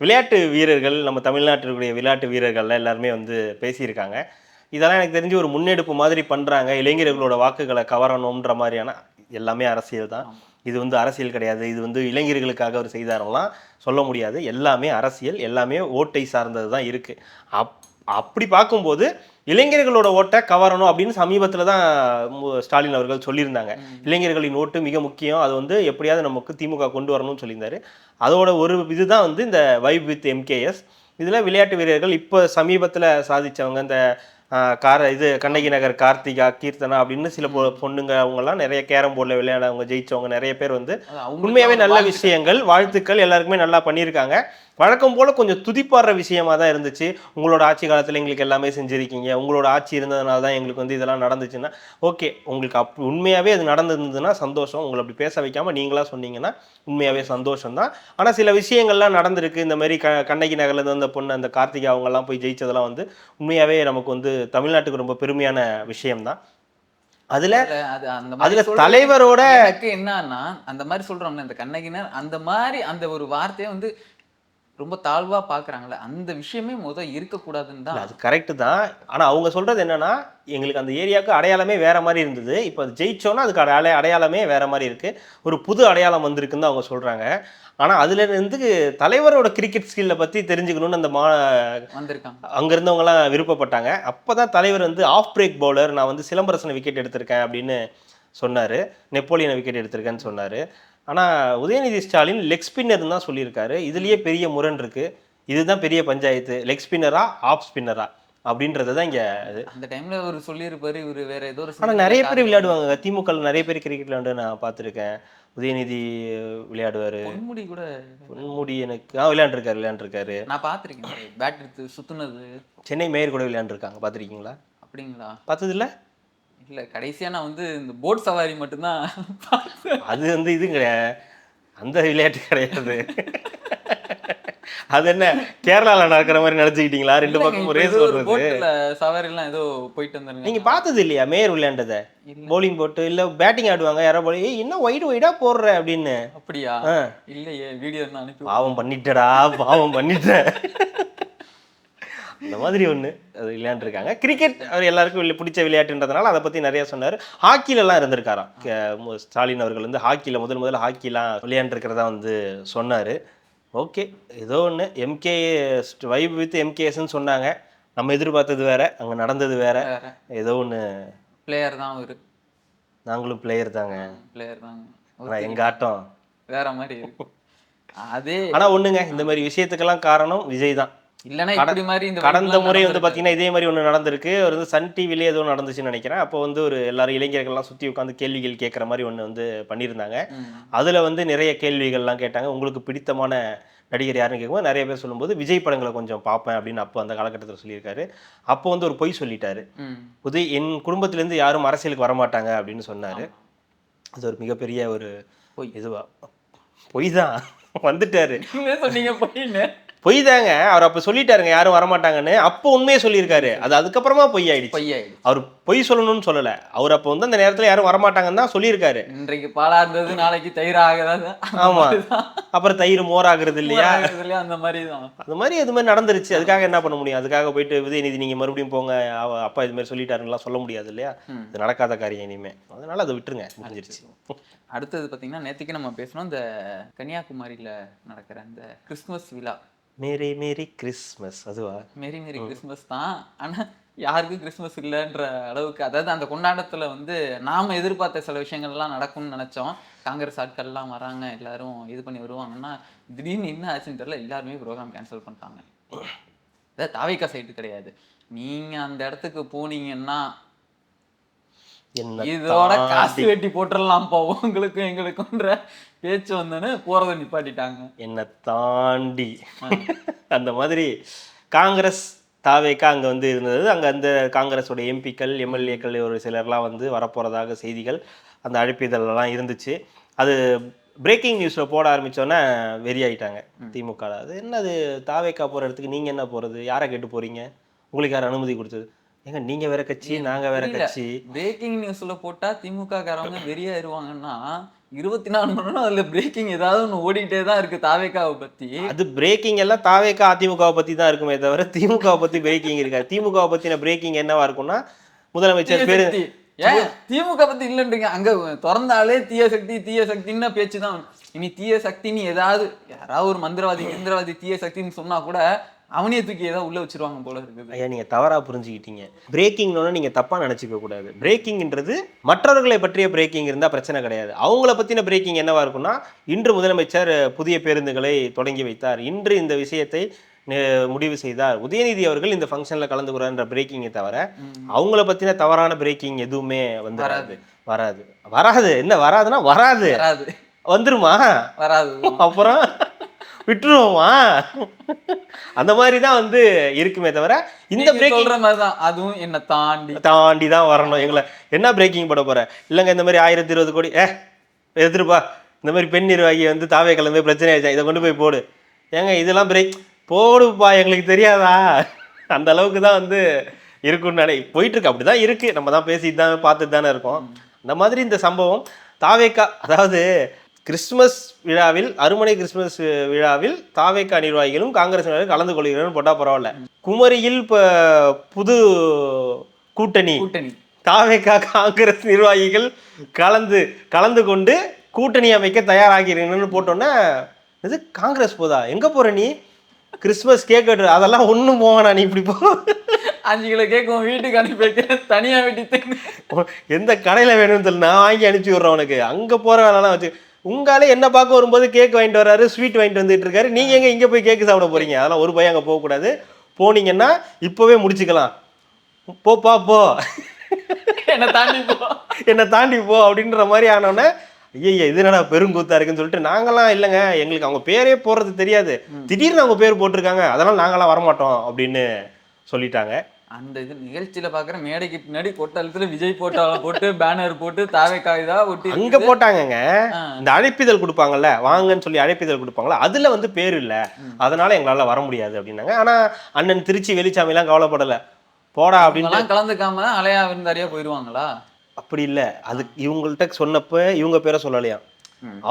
விளையாட்டு வீரர்கள், நம்ம தமிழ்நாட்டினுடைய விளையாட்டு வீரர்கள்லாம் எல்லாருமே வந்து பேசியிருக்காங்க. இதெல்லாம் எனக்கு தெரிஞ்சு ஒரு முன்னெடுப்பு மாதிரி பண்ணுறாங்க, இளைஞர்களோட வாக்குகளை கவரணுன்ற மாதிரியான. எல்லாமே அரசியல் தான், இது வந்து அரசியல் கிடையாது, இது வந்து இளைஞர்களுக்காக அவர் செய்தாரெல்லாம் சொல்ல முடியாது. எல்லாமே அரசியல், எல்லாமே ஓட்டை சார்ந்தது தான் இருக்குது. அப்படி பார்க்கும்போது இளைஞர்களோட ஓட்டை கவரணும் அப்படின்னு சமீபத்தில் தான் ஸ்டாலின் அவர்கள் சொல்லியிருந்தாங்க. இளைஞர்களின் ஓட்டு மிக முக்கியம், அது வந்து எப்படியாவது நமக்கு திமுக கொண்டு வரணும்னு சொல்லியிருந்தாரு. அதோட ஒரு இதுதான் வந்து இந்த வைப் வித் MKS. இதில் விளையாட்டு வீரர்கள் இப்போ சமீபத்தில் சாதித்தவங்க, இந்த கண்ணகி நகர் கார்த்திகா, கீர்த்தனா அப்படின்னு சில பொண்ணுங்க, அவங்கெல்லாம் நிறைய கேரம் போர்டில் விளையாடவங்க, ஜெயிச்சவங்க நிறைய பேர் வந்து உண்மையாகவே நல்ல விஷயங்கள், வாழ்த்துக்கள், எல்லாருக்குமே நல்லா பண்ணியிருக்காங்க. வழக்கம் போல் கொஞ்சம் துதிப்பாடுற விஷயமா தான் இருந்துச்சு. உங்களோட ஆட்சி காலத்தில் எங்களுக்கு எல்லாமே செஞ்சுருக்கீங்க, உங்களோட ஆட்சி இருந்ததுனால தான் எங்களுக்கு வந்து இதெல்லாம் நடந்துச்சுன்னா ஓகே, உங்களுக்கு உண்மையாகவே அது நடந்திருந்ததுன்னா சந்தோஷம். உங்களை அப்படி பேச வைக்காமல் நீங்களாக சொன்னீங்கன்னா உண்மையாகவே சந்தோஷம் தான். ஆனால் சில விஷயங்கள்லாம் நடந்திருக்கு. இந்த மாதிரி கண்ணகி நகர்லேருந்து அந்த பொண்ணு, அந்த கார்த்திகா அவங்கெல்லாம் போய் ஜெயிச்சதெல்லாம் வந்து உண்மையாகவே நமக்கு வந்து தமிழ்நாட்டுக்கு ரொம்ப பெருமையான விஷயம்தான். அதுல தலைவரோட என்னன்னா, அந்த மாதிரி சொல்றோம்ல, இந்த கண்ணகினர் அந்த மாதிரி அந்த ஒரு வார்த்தையை வந்து ரொம்ப தாழ்வா பாக்குறாங்கல்ல, அந்த விஷயமே இருக்கக்கூடாதுன்னு தான். அது கரெக்டு தான். ஆனா அவங்க சொல்றது என்னன்னா, எங்களுக்கு அந்த ஏரியாவுக்கு அடையாளமே வேற மாதிரி இருந்தது, இப்போ அது ஜெயிச்சோன்னா அதுக்கு அடையாளமே வேற மாதிரி இருக்கு, ஒரு புது அடையாளம் வந்திருக்குன்னு தான் அவங்க சொல்றாங்க. ஆனா அதுல இருந்து தலைவரோட கிரிக்கெட் ஸ்கில்லை பத்தி தெரிஞ்சுக்கணும்னு அந்த அங்க இருந்தவங்கலாம் விருப்பப்பட்டாங்க. அப்பதான் தலைவர் வந்து ஆஃப் பிரேக் பவுலர், நான் வந்து சிலம்பரசனை விக்கெட் எடுத்திருக்கேன் அப்படின்னு சொன்னாரு, நெப்போலியனை விக்கெட் எடுத்திருக்கேன்னு சொன்னாரு. ஆனால் உதயநிதி ஸ்டாலின் லெக் ஸ்பின்னர் தான் சொல்லியிருக்காரு. இதுலேயே பெரிய முரண் இருக்குது. இதுதான் பெரிய பஞ்சாயத்து, லெக் ஸ்பின்னரா ஆஃப் ஸ்பின்னரா அப்படின்றது தான் இங்கே. அந்த டைமில் அவர் சொல்லியிருப்பாரு, இவர் வேற ஏதோ. ஆனால் நிறைய பேர் விளையாடுவாங்க, திமுக நிறைய பேர் கிரிக்கெட் விளையாண்டு நான் பார்த்துருக்கேன். உதயநிதி விளையாடுவார், பொன்முடி கூட. பொன்முடி எனக்கு விளையாண்டுருக்காரு. நான் பார்த்துருக்கேன், பேட் எடுத்து சுற்றுனது. சென்னை மேயர் கூட விளையாண்டுருக்காங்க, பார்த்துருக்கீங்களா? அப்படிங்களா? பார்த்ததில்ல? இல்ல கடைசியா நான் வந்து இந்த போட் சவாரி மட்டும்தான் பார்த்தேன். அது வந்து இது கிடையாது, அந்த விளையாட்டு கிடையாது. அது என்ன கேரளால நடக்கிற மாதிரி நினைச்சுக்கிட்டீங்களா? ரெண்டு இல்லைங்க, பக்கம் இப்ப ரேஸ் ஏதோ ஒரு ஓடுறது. போட்ல சவாரி எல்லாம் ஏதோ போயிட்டு வந்தாருங்க. நீங்க பார்த்தது இல்லையா மேயர் விளையாண்டத? இல்ல. போலிங் போட்டு இல்ல பேட்டிங் ஆடுவாங்க, யாரோ போல ஏய் என்ன வைடா போடுற அப்படின்னு. அப்படியா? ஆ. இல்லையே, வீடியோ நான் அனுப்பி பாவம் பண்ணிட்டடா, பாவம் பண்ணிட்ட. அந்த மாதிரி ஒன்று அது விளையாண்டுருக்காங்க. கிரிக்கெட் அவர் எல்லாருக்கும் பிடிச்ச விளையாட்டுன்றதுனால அதை பற்றி நிறைய சொன்னார். ஹாக்கிலெல்லாம் இருந்திருக்காராம். ஸ்டாலின் அவர்கள் வந்து ஹாக்கியில் முதல்ல ஹாக்கிலாம் விளையாண்டுருக்கிறதா வந்து சொன்னார். ஓகே, ஏதோ ஒன்று எம்கே வைப் வித் எம்கேஎஸ்ன்னு சொன்னாங்க. நம்ம எதிர்பார்த்தது வேற, அங்கே நடந்தது வேற. ஏதோ ஒன்று பிளேயர் தான் அவரு. நாங்களும் பிளேயர் தாங்க, பிளேயர் தாங்க. ஆனால் எங்கள் ஆட்டம் வேற மாதிரி இருக்கு. அதே ஆனால் ஒன்றுங்க, இந்த மாதிரி விஷயத்துக்கெல்லாம் காரணம் விஜய் தான். இல்லைன்னா இப்படி மாதிரி இந்த கடந்த விளையாட்டுலாம் முறை வந்து நடந்திருக்கு. பார்த்தீங்கன்னா இதே மாதிரி ஒன்று நடந்திருக்கு. ஒரு வந்து சன் டிவிலே ஏதோ நடந்துச்சுன்னு நினைக்கிறேன். அப்போ வந்து ஒரு எல்லாரும் இளைஞர்கள்லாம் சுற்றி உட்காந்து கேள்விகள் கேட்குற மாதிரி ஒன்று வந்து பண்ணியிருந்தாங்க. அதில் வந்து நிறைய கேள்விகள்லாம் கேட்டாங்க. உங்களுக்கு பிடித்தமான நடிகர் யாருன்னு கேட்கும்போது நிறைய பேர் சொல்லும்போது விஜய் படங்களை கொஞ்சம் பார்ப்பேன் அப்படின்னு அப்போ அந்த காலகட்டத்தில் சொல்லியிருக்காரு. அப்போ வந்து ஒரு பொய் சொல்லிட்டாரு. என் குடும்பத்திலேருந்து யாரும் அரசியலுக்கு வரமாட்டாங்க அப்படின்னு சொன்னார். அது ஒரு மிகப்பெரிய ஒரு இதுவா பொய் தான் வந்துட்டாரு. நீங்களே சொன்னீங்க பொய்ன்னு. பொய் தாங்க, அவர் அப்போ சொல்லிட்டாருங்க யாரும் வரமாட்டாங்கன்னு. அப்போ உண்மையே சொல்லியிருக்காரு. அது அதுக்கப்புறமா பொய் ஆயிடுச்சு. பொய்யாயிடுச்சு. அவர் பொய் சொல்லணும்னு சொல்லலை. அவர் அப்போ வந்து அந்த நேரத்தில் யாரும் வரமாட்டாங்கன்னு தான் சொல்லியிருக்காரு. இன்றைக்கு பாலா இருந்தது நாளைக்கு தயிர் ஆகாது. ஆமா, அப்புறம் தயிர் மோர் ஆகுறது இல்லையா, அந்த மாதிரி தான். அது மாதிரி நடந்துருச்சு. அதுக்காக என்ன பண்ண முடியும்? அதுக்காக போயிட்டு உதயநிதி நீங்க மறுபடியும் போங்க, அப்பா இது மாதிரி சொல்லிட்டாருலாம் சொல்ல முடியாது இல்லையா? இது நடக்காத காரியம் இனிமே. அதனால அதை விட்டுருங்க, முடிஞ்சிருச்சு. அடுத்தது பார்த்தீங்கன்னா நேற்றுக்கு நம்ம பேசணும் இந்த கன்னியாகுமரியில் நடக்கிற அந்த கிறிஸ்துமஸ் விழா. மேரி மேரி கிறிஸ்மஸ், அதுவா? மேரி மேரி கிறிஸ்மஸ் தான். ஆனால் யாருக்கும் கிறிஸ்மஸ் இல்லைன்ற அளவுக்கு, அதாவது அந்த கொண்டாட்டத்தில் வந்து நாம் எதிர்பார்த்த சில விஷயங்கள்லாம் நடக்கும்னு நினச்சோம். காங்கிரஸ் ஆட்கள்லாம் வராங்க, எல்லாரும் இது பண்ணி வருவாங்கன்னா திடீர்னு என்ன ஆச்சுன்னு தெரியல, எல்லாருமே ப்ரோக்ராம் கேன்சல் பண்ணிட்டாங்க. அதாவது தாவேக்கா சைட்டு கிடையாது. நீங்கள் அந்த இடத்துக்கு போனீங்கன்னா இதோட காசு வெட்டி போட்டுடலாம் போவோம் உங்களுக்கும் எங்களுக்குன்ற பேச்சு வந்தோன்னு போறதை நிப்பாட்டிட்டாங்க. என்னை தாண்டி அந்த மாதிரி காங்கிரஸ் தாவேக்கா அங்கே வந்து இருந்தது. அங்கே அந்த காங்கிரஸோட எம்பிக்கள் எம்எல்ஏக்கள் ஒரு சிலர்லாம் வந்து வரப்போகிறதாக செய்திகள் அந்த அழைப்பிதழெல்லாம் இருந்துச்சு. அது பிரேக்கிங் நியூஸில் போட ஆரம்பித்தோன்னே வெறியாயிட்டாங்க திமுக. அது என்னது தாவேக்கா போகிற இடத்துக்கு நீங்கள் என்ன போகிறது, யாரை கேட்டு போகிறீங்க, உங்களுக்கு யார் அனுமதி கொடுத்தது? ஏங்க நீங்க வேற கட்சி, நாங்க வேற கட்சி. பிரேக்கிங் நியூஸ்ல போட்டா திமுக காரவங்க வெறியாயிருவாங்கன்னா 24 மணி நேரம் அதுல பிரேக்கிங் ஏதாவது ஒன்று ஓடிக்கிட்டே தான் இருக்கு தாவேக்காவை பத்தி. அது பிரேக்கிங் எல்லாம் தாவேக்கா அதிமுகவை பத்தி தான் இருக்குமே தவிர திமுகவை பத்தி பிரேக்கிங் இருக்காது. திமுகவை பத்தின பிரேக்கிங் என்னவா இருக்கும்னா முதலமைச்சர் பேரு ஏன் திமுக பத்தி இல்லைன்றீங்க? அங்க திறந்தாலே தீய சக்தி தீய சக்தின்னு பேச்சுதான். இனி தீய சக்தின்னு ஏதாவது யாராவது ஒரு மந்திரவாதி தீய சக்தின்னு சொன்னா கூட அவனையே தூக்கி ஏதாவது உள்ள வச்சிருவாங்க போல இருக்குது. ஐயா நீங்க தவறா புரிஞ்சுக்கிட்டீங்க. பிரேக்கிங்னு நீங்க தப்பா நினைச்சுக்க கூடாது. பிரேக்கிங்ன்றது மற்றவர்களை பற்றிய பிரேக்கிங் இருந்தா பிரச்சனை கிடையாது. அவங்கள பத்தின பிரேக்கிங் என்னவா இருக்கும்னா, இன்று முதலமைச்சர் புதிய பேருந்துகளை தொடங்கி வைத்தார், இன்று இந்த விஷயத்தை முடிவு செய்தார், உதயநிதி அவர்கள் இந்த ஃபங்க்ஷன்ல கலந்துக்கிறார்ன்ற பிரேக்கிங்கை தவிர அவங்கள பத்தின தவறான பிரேக்கிங் எதுவுமே வந்து வராது. என்ன வராதுன்னா வராது, வந்துருமா? வராது. அப்புறம் விட்டுருவோமா? அந்த மாதிரி தான் வந்து இருக்குமே தவிர இந்த பிரேக்கிங் தான் அதுவும் என்ன தாண்டி தான் வரணும். எங்களை என்ன பிரேக்கிங் போட போற? இல்லைங்க இந்த மாதிரி 1020 கோடி எடுத்துருப்பா, இந்த மாதிரி பெண் நிர்வாகி வந்து தாவே கலந்து பிரச்சனை ஆயிடுச்சா, இதை கொண்டு போய் போடு. ஏங்க இதெல்லாம் பிரேக் போடுப்பா, எங்களுக்கு தெரியாதா? அந்த அளவுக்கு தான் வந்து இருக்குன்னு போயிட்டு இருக்கு. அப்படிதான் இருக்கு, நம்ம தான் பேசிட்டு தான் பார்த்துட்டு தானே இருக்கோம். அந்த மாதிரி இந்த சம்பவம் தாவேக்கா, அதாவது கிறிஸ்துமஸ் விழாவில், அருமனை கிறிஸ்துமஸ் விழாவில் தாவேக்கா நிர்வாகிகளும் காங்கிரஸ் நிர்வாகிகளும் கலந்து கொள்கிறோம் போட்டா பரவாயில்ல. குமரியில் புது கூட்டணி தாவேக்கா காங்கிரஸ் நிர்வாகிகள் கலந்து கொண்டு கூட்டணி அமைக்க தயாராகிறீங்கன்னு போட்டோன்னா, இது காங்கிரஸ் போதா, எங்க போற நீ? கிறிஸ்துமஸ் கேக் அதெல்லாம் ஒன்றும் போவானா, நீ இப்படி போ. 5 கிலோ கேட்கும் வீட்டுக்கு அனுப்பி வைக்கிறேன், தனியா வெட்டி எந்த கடையில வேணும்னு சொல்லி நான் வாங்கி அனுப்பிச்சி விடுறேன் உனக்கு. அங்க போற வேலைலாம் வச்சு உங்காலே என்ன பார்க்க வரும்போது கேக் வாங்கிட்டு வர்றாரு, ஸ்வீட் வாங்கிட்டு வந்துட்டு இருக்காரு. நீங்க எங்க இங்க போய் கேக்கு சாப்பிட போறீங்க? அதெல்லாம் ஒரு பையன் அங்க போகக்கூடாது. போனீங்கன்னா இப்பவே முடிச்சுக்கலாம். போப்பா போ, என்னை தாண்டி போ அப்படின்ற மாதிரி ஆனோன்னே, ஐயா இது என்னடா பெருங்கூத்தா இருக்குன்னு சொல்லிட்டு நாங்களாம் இல்லைங்க, எங்களுக்கு அவங்க பேரே போடுறது தெரியாது, திடீர்னு அவங்க பேர் போட்டிருக்காங்க, அதெல்லாம் நாங்களாம் வரமாட்டோம் அப்படின்னு சொல்லிட்டாங்க. அந்த இது நிகழ்ச்சியில பாக்குற மேடைக்கு பின்னாடி கொட்டலத்துல விஜய் போட்டோல போட்டு பேனர் போட்டு தாவேக்காய்தா ஒட்டி அங்க போட்டாங்கங்க. இந்த அழைப்பிதழ் கொடுப்பாங்கல்ல, வாங்கன்னு சொல்லி அழைப்பிதழ் கொடுப்பாங்கல்ல, அதுல வந்து பேர் இல்ல, அதனால எங்களால வர முடியாது அப்படின்னாங்க. ஆனா அண்ணன் திருச்சி வெளிச்சாமி எல்லாம் கவலைப்படல, போடா அப்படின்னு கலந்துக்காம அலையா விருந்தாரியா போயிருவாங்களா? அப்படி இல்ல. அது இவங்கள்ட்ட சொன்னப்ப இவங்க பேரை சொல்லலையா,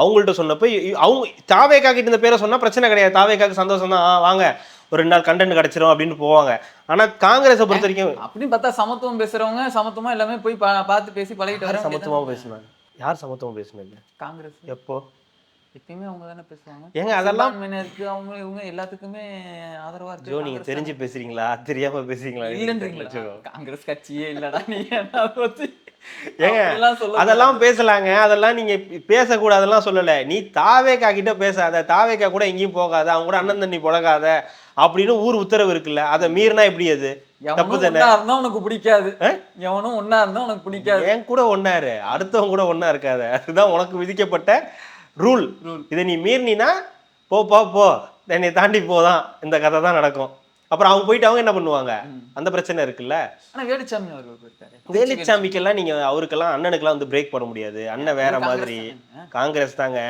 அவங்கள்ட்ட சொன்னப்ப அவங்க தாவேக்கா கிட்ட இந்த பேரை சொன்னா பிரச்சனை கிடையாது, தாவேக்காக்கு சந்தோஷம் தான், வாங்க ஒரு 2 நாள் கண்டென்ட் கிடைச்சிரும் அப்படின்னு போவாங்க. ஆனா காங்கிரஸை பொறுத்த வரைக்கும் அப்படின்னு பார்த்தா சமத்துவம் பேசுறவங்க சமத்துவமா எல்லாமே போய் பார்த்து பேசி பழகிட்டு வர சமத்துவமா பேசுனாங்க. யார் சமத்துவம் பேசுனது? காங்கிரஸ். எப்போ? எப்பயுமே அவங்க தானே பேசுவாங்க. ஏங்க அதெல்லாம் இருக்கு, அவங்க இவங்க எல்லாத்துக்குமே ஆதரவா இருக்கு. ஜோ, நீங்க தெரிஞ்சு பேசுறீங்களா தெரியாம பேசுறீங்களா? இல்லன்றீங்களா? காங்கிரஸ் கட்சியே இல்லடா நீ. ஏங்க அதெல்லாம் பேசலாங்க, அதெல்லாம் நீங்க பேசக்கூடாதெல்லாம் சொல்லல. நீ தாவேக்கா கிட்ட பேசாத, தாவேக்கா கூட எங்கேயும் போகாத, அவங்க கூட அண்ணன் தண்ணி புழகாத அப்படின்னு ஊர் உத்தரவு இருக்குல்ல, அதை மீறினா எப்படி? அது தப்பு தானே. உனக்கு பிடிக்காது, எவனும் ஒன்னா இருந்தா உனக்கு பிடிக்காது. என் கூட ஒன்னாரு, அடுத்தவங்க கூட ஒன்னா இருக்காது, அதுதான் உனக்கு விதிக்கப்பட்ட ரூல். இதை நீ மீறினா போ, என்னை தாண்டி போதான், இந்த கதை தான் நடக்கும். அப்புறம் அவங்க போயிட்டு அவங்க என்ன பண்ணுவாங்க, அந்த பிரச்சனை இருக்குல்ல. ஆனா வேலுச்சாமி அவர்கள் போயிருக்காரு. வேலுச்சாமிக்கெல்லாம் நீங்க அவருக்கெல்லாம் அண்ணனுக்கெல்லாம் வந்து பிரேக் பண்ண முடியாது. அண்ணன் வேற மாதிரி, காங்கிரஸ் தாங்க,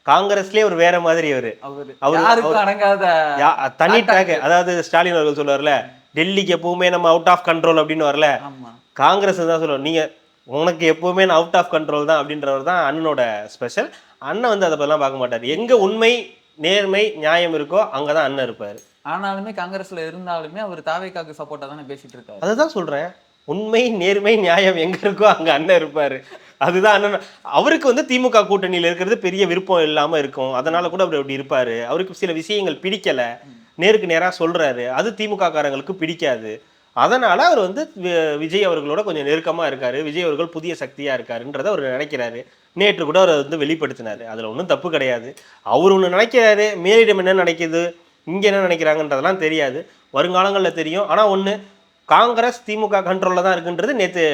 காங்கிரஸ்லயே ஒரு வேற மாதிரி. தனி ட்ராக். அதாவது ஸ்டாலின் அவர்கள் சொல்லுவார்ல, டெல்லிக்கு எப்பவுமே நம்ம அவுட் ஆஃப் கண்ட்ரோல் அப்படின்னு வரல, காங்கிரஸ் தான் சொல்லுவோம், நீங்க உனக்கு எப்பவுமே நான் அவுட் ஆஃப் கண்ட்ரோல் தான் அப்படின்றவர் தான் அண்ணனோட ஸ்பெஷல். அண்ணன் வந்து அதை பத்திலாம் பார்க்க மாட்டார். எங்க உண்மை நேர்மை நியாயம் இருக்கோ அங்கதான் அண்ணன் இருப்பாரு. ஆனாலுமே காங்கிரஸ்ல இருந்தாலுமே அவர் தாவேக்காக்கு சப்போர்ட்டா தானே பேசிட்டு இருக்காரு. அதுதான் சொல்றேன், உண்மை நேர்மை நியாயம் எங்க இருக்கோ அங்க அண்ணன் இருப்பாரு. அதுதான் அண்ணன். அவருக்கு வந்து திமுக கூட்டணியில இருக்கிறது பெரிய விருப்பம் இல்லாம இருக்கும், அதனால கூட அவர் அப்படி இருப்பாரு. அவருக்கு சில விஷயங்கள் பிடிக்கல, நேருக்கு நேரா சொல்றாரு, அது திமுக காரங்களுக்கு பிடிக்காது. அதனால அவர் வந்து விஜய் அவர்களோட கொஞ்சம் நெருக்கமா இருக்காரு, விஜய் அவர்கள் புதிய சக்தியா இருக்காருன்றதை அவர் நினைக்கிறாரு. நேற்று கூட அவர் வந்து வெளிப்படுத்தினாரு, அதுல ஒன்றும் தப்பு கிடையாது. அவர் ஒன்று நினைக்கிறாரு, மேலிடம் என்ன நினைக்குது, இங்க என்ன நினைக்கிறாங்கன்றதெல்லாம் தெரியாது, வருங்காலங்களில் தெரியும். ஆனா ஒண்ணு, காங்கிரஸ் திமுக கண்ட்ரோல்ல தான் இருக்குன்றது நேற்று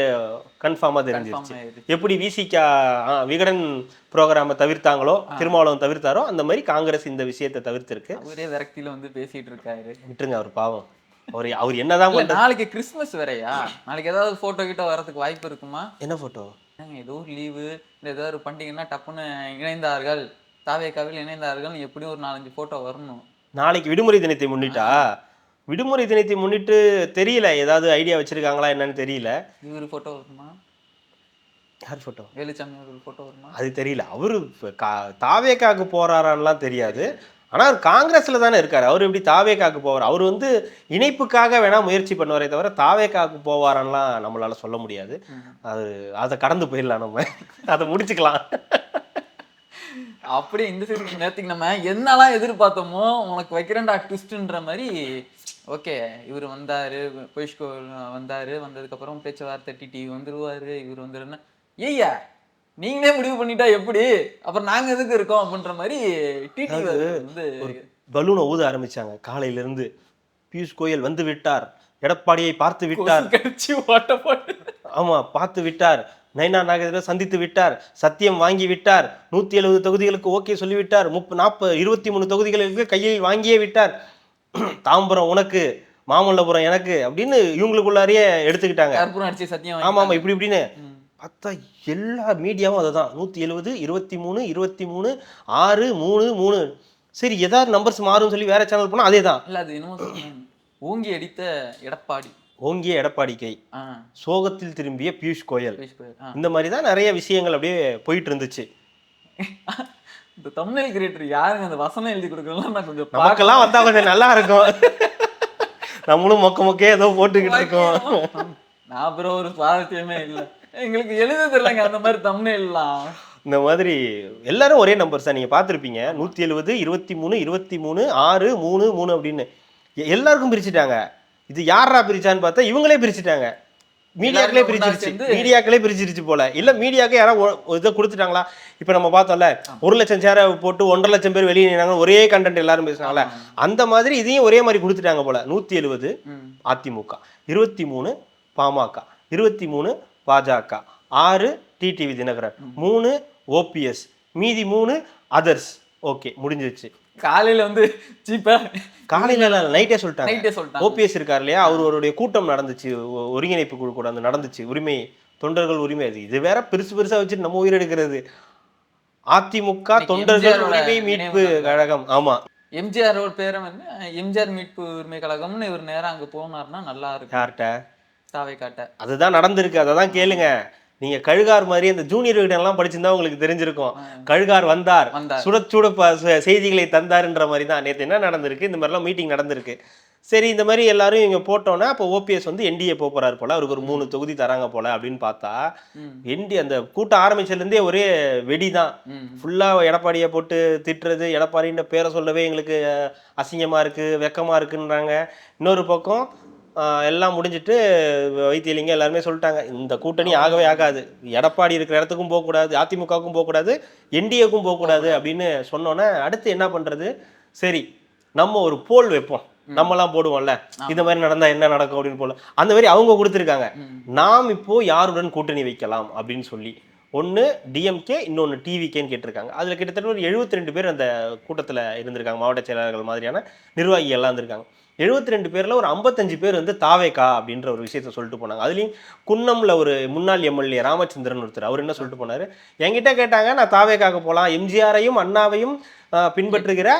கன்ஃபார்மா தெரிஞ்சிருச்சு. எப்படி விசிகா விகடன் ப்ரோக்ராமை தவிர்த்தாங்களோ, திருமாவளவன் தவிர்த்தாரோ, அந்த மாதிரி காங்கிரஸ் இந்த விஷயத்தை தவிர்த்திருக்கு. அவரே விரக்தியில வந்து பேசிட்டு இருக்காரு. விட்டுருங்க அவர் பாவம். அவர் என்னதான் பண்ண. நாளைக்கு கிறிஸ்துமஸ் வேறையா, நாளைக்கு ஏதாவது போட்டோ கிட்ட வரதுக்கு வாய்ப்பு இருக்குமா? என்ன போட்டோ? ஏதோ ஒரு லீவு இல்லை ஏதாவது ஒரு பண்டிகைன்னா டப்புன்னு இணைந்தார்கள், தாவேக்காவில் இணைந்தார்கள், எப்படியும் ஒரு 4-5 போட்டோ வரணும். நாளைக்கு விடுமுறை தினத்தை முன்னிட்டா? விடுமுறை தினத்தை முன்னிட்டு தெரியல, ஏதாவது ஐடியா வச்சிருக்காங்களா என்னன்னு தெரியல. இவரு போட்டோ வருமா? யார் போட்டோ? வேலுச்சாமி அவர்கள் போட்டோ வருமா? அது தெரியல. அவரு தாவேக்காக்கு போறாரான்லாம் தெரியாது. ஆனா அவர் காங்கிரஸ்ல தானே இருக்காரு, அவர் எப்படி தாவேக்காக்கு போவார்? அவர் வந்து இணைப்புக்காக வேணா முயற்சி பண்ணுவாரே தவிர தாவேக்காக்கு போவாரான்லாம் நம்மளால சொல்ல முடியாது. அதை கடந்து போயிடலாம், நம்ம அதை முடிச்சுக்கலாம். அப்படியே இந்த சைடு நேரத்துக்கு நம்ம என்னெல்லாம் எதிர்பார்த்தோமோ உனக்கு வைக்கிறேன்டா ட்விஸ்ட்ன்ற மாதிரி. ஓகே, இவர் வந்தாரு, பொய்ஷ்கோ வந்தாரு, வந்ததுக்கப்புறம் பேச்சுவார்த்தை டிடி வந்துருவாரு, இவர் வந்துருன்னா ஏய்யா நீங்களே முடிவு பண்ணிட்டா எப்படி, அப்புறம் நாங்க எதுக்கு இருக்கோம் அப்படின்ற மாதிரி டிடி வந்து பலூனை ஊத ஆரம்பிச்சாங்க காலையில இருந்து. பியூஷ் கோயல் வந்து விட்டார், எடப்பாடியை பார்த்து விட்டார், ஆமா பார்த்து விட்டார், நைனா நாகேந்திரன் சந்தித்து விட்டார், சத்தியம் வாங்கி விட்டார், 170 தொகுதிகளுக்கு ஓகே சொல்லிவிட்டார், 23 தொகுதிகளுக்கு கையை வாங்கியே விட்டார், தாம்பரம் உனக்கு மாமல்லபுரம் எனக்கு அப்படின்னு இவங்களுக்குள்ளாரையே எடுத்துக்கிட்டாங்க. ஆமா ஆமா இப்படி இப்படின்னு பார்த்தா எல்லா மீடியாவும் அதை தான் 170 23 23 6 3 3. சரி ஏதாவது நம்பர்ஸ் மாறும் சொல்லி வேற சேனல் போனா அதே தான். ஓங்கி அடித்த எடப்பாடி, ஓங்கிய எடப்பாடி கை, சோகத்தில் திரும்பிய பியூஷ் கோயல், இந்த மாதிரி தான் நிறைய விஷயங்கள் அப்படியே போயிட்டு இருந்துச்சு. இந்த தம்ப்நெயில் கிரியேட்டர் யாருங்க அந்த வசனம் எழுதி கொடுக்கலாம், நான் கொஞ்சம் நமக்கெல்லாம் வந்தா கொஞ்சம் நல்லா இருக்கும். நம்மளும் மொக்கையே ஏதோ போட்டுக்கிட்டு இருக்கோம். நான் அப்புறம் ஒரு சுவாரஸ்யமே இல்லை, எங்களுக்கு எழுத தெரியலங்க அந்த மாதிரி தம்ப்நெயில்லாம். இந்த மாதிரி எல்லாரும் ஒரே நம்பர்ஸ் தான் நீங்க பார்த்துருப்பீங்க, 170 23 23 6 3 3 அப்படின்னு எல்லாருக்கும் பிரிச்சுட்டாங்க. இது யாரா பிரிச்சான்னு பார்த்தா இவங்களே பிரிச்சுட்டாங்க, மீடியாக்களே பிரிச்சிருச்சு போல. இல்ல மீடியாவுக்கு யாராவது இதை கொடுத்துட்டாங்களா? இப்ப நம்ம பார்த்தோம்ல 1 லட்சம் சேரை போட்டு 1.5 லட்சம் பேர் வெளியே நின்னாங்க, ஒரே கண்டென்ட் எல்லாரும் பேசுனாங்களே, அந்த மாதிரி இதையும் ஒரே மாதிரி கொடுத்துட்டாங்க போல. 170 அதிமுக, 23 பாமக, 23 பாஜக, 6 டிடிவி தினகரன், 3 ஓபிஎஸ், மீதி 3 அதர்ஸ். ஓகே முடிஞ்சிருச்சு. காலையில வந்து சீப்பா காலையில நைட்டே நைட்டே சொல்லிட்டாங்க. சொல்லிட்டாங்க. ஓபிஎஸ் இருக்கார் இல்லையா, அவருடைய கூட்டம் நடந்துச்சு, ஒருங்கிணைப்பு குழு கூட அந்த நடந்துச்சு, உரிமை தொண்டர்கள் உரிமை. இது வேற பெருசு பெருசா வச்சுட்டு நம்ம உயிர் எடுக்கிறது. அதிமுக இன்னைக்கு தொண்டர்கள் எம்ஜிஆரோட உரிமை மீட்பு நினைவு நாள். கழகம். ஆமா, எம்ஜிஆரோட பேரும் வந்து எம்ஜிஆர் மீட்பு உரிமை கழகம்னு இவர் நேரா அங்க போனாருன்னா நல்லா இருக்கும். யார்கிட்ட தாவை காட்ட அதுதான் நடந்திருக்கு. அதை தான் கேளுங்க. நீங்க கழுகார் மாதிரி அந்த ஜூனியர் விகடன் படிச்சிருந்தா உங்களுக்கு தெரிஞ்சிருக்கும். கழுகார் வந்தார், வந்தார். சுட சுட செய்திகளை தந்தாருன்ற மாதிரி தான் நேற்று என்ன நடந்திருக்கு. இந்த மாதிரிலாம் மீட்டிங் நடந்திருக்கு. சரி, இந்த மாதிரி எல்லாரும் இவங்க போட்டோன்னா அப்போ ஓபிஎஸ் வந்து என்டிஏ போறாரு போல, அவருக்கு ஒரு 3 தொகுதி தராங்க போல அப்படின்னு பார்த்தா, அந்த கூட்டம் ஆரம்பிச்சதுலேருந்தே ஒரே வெடி தான். ஃபுல்லாக எடப்பாடியை போட்டு திட்டுறது, எடப்பாடின்ற பேரை சொல்லவே எங்களுக்கு அசிங்கமா இருக்கு, வெக்கமா இருக்குன்றாங்க. இன்னொரு பக்கம் எல்லாம் முடிஞ்சிட்டு வைத்தியலிங்க எல்லாருமே சொல்லிட்டாங்க, இந்த கூட்டணி ஆகவே ஆகாது, எடப்பாடி இருக்கிற இடத்துக்கும் போகக்கூடாது, அதிமுகவுக்கும் போகக்கூடாது, என்டிஏக்கும் போகக்கூடாது அப்படின்னு சொன்னோன்னே அடுத்து என்ன பண்றது? சரி, நம்ம ஒரு போல் வைப்போம், நம்மலாம் போடுவோம்ல, இந்த மாதிரி நடந்தா என்ன நடக்கும் அப்படின்னு போல, அந்த மாதிரி அவங்க கொடுத்துருக்காங்க. நாம் இப்போ யாருடன் கூட்டணி வைக்கலாம் அப்படின்னு சொல்லி ஒன்று டிஎம்கே, இன்னொன்று டிவிகேன்னு கேட்டிருக்காங்க. அதில் கிட்டத்தட்ட ஒரு 72 பேர் அந்த கூட்டத்தில் இருந்திருக்காங்க. மாவட்ட செயலாளர்கள் மாதிரியான நிர்வாகிகள் எல்லாம் இருந்திருக்காங்க. 72 பேரில் ஒரு 55 பேர் வந்து தாவேகா அப்படின்ற ஒரு விஷயத்த சொல்லிட்டு போனாங்க. அதுலேயும் குன்னம்ல ஒரு முன்னாள் எம்எல்ஏ ராமச்சந்திரன் ஒருத்தர், அவர் என்ன சொல்லிட்டு போனார், என்கிட்ட கேட்டாங்க நான் தாவேகாவுக்கு போகலாம், எம்ஜிஆரையும் அண்ணாவையும் பின்பற்றுகிற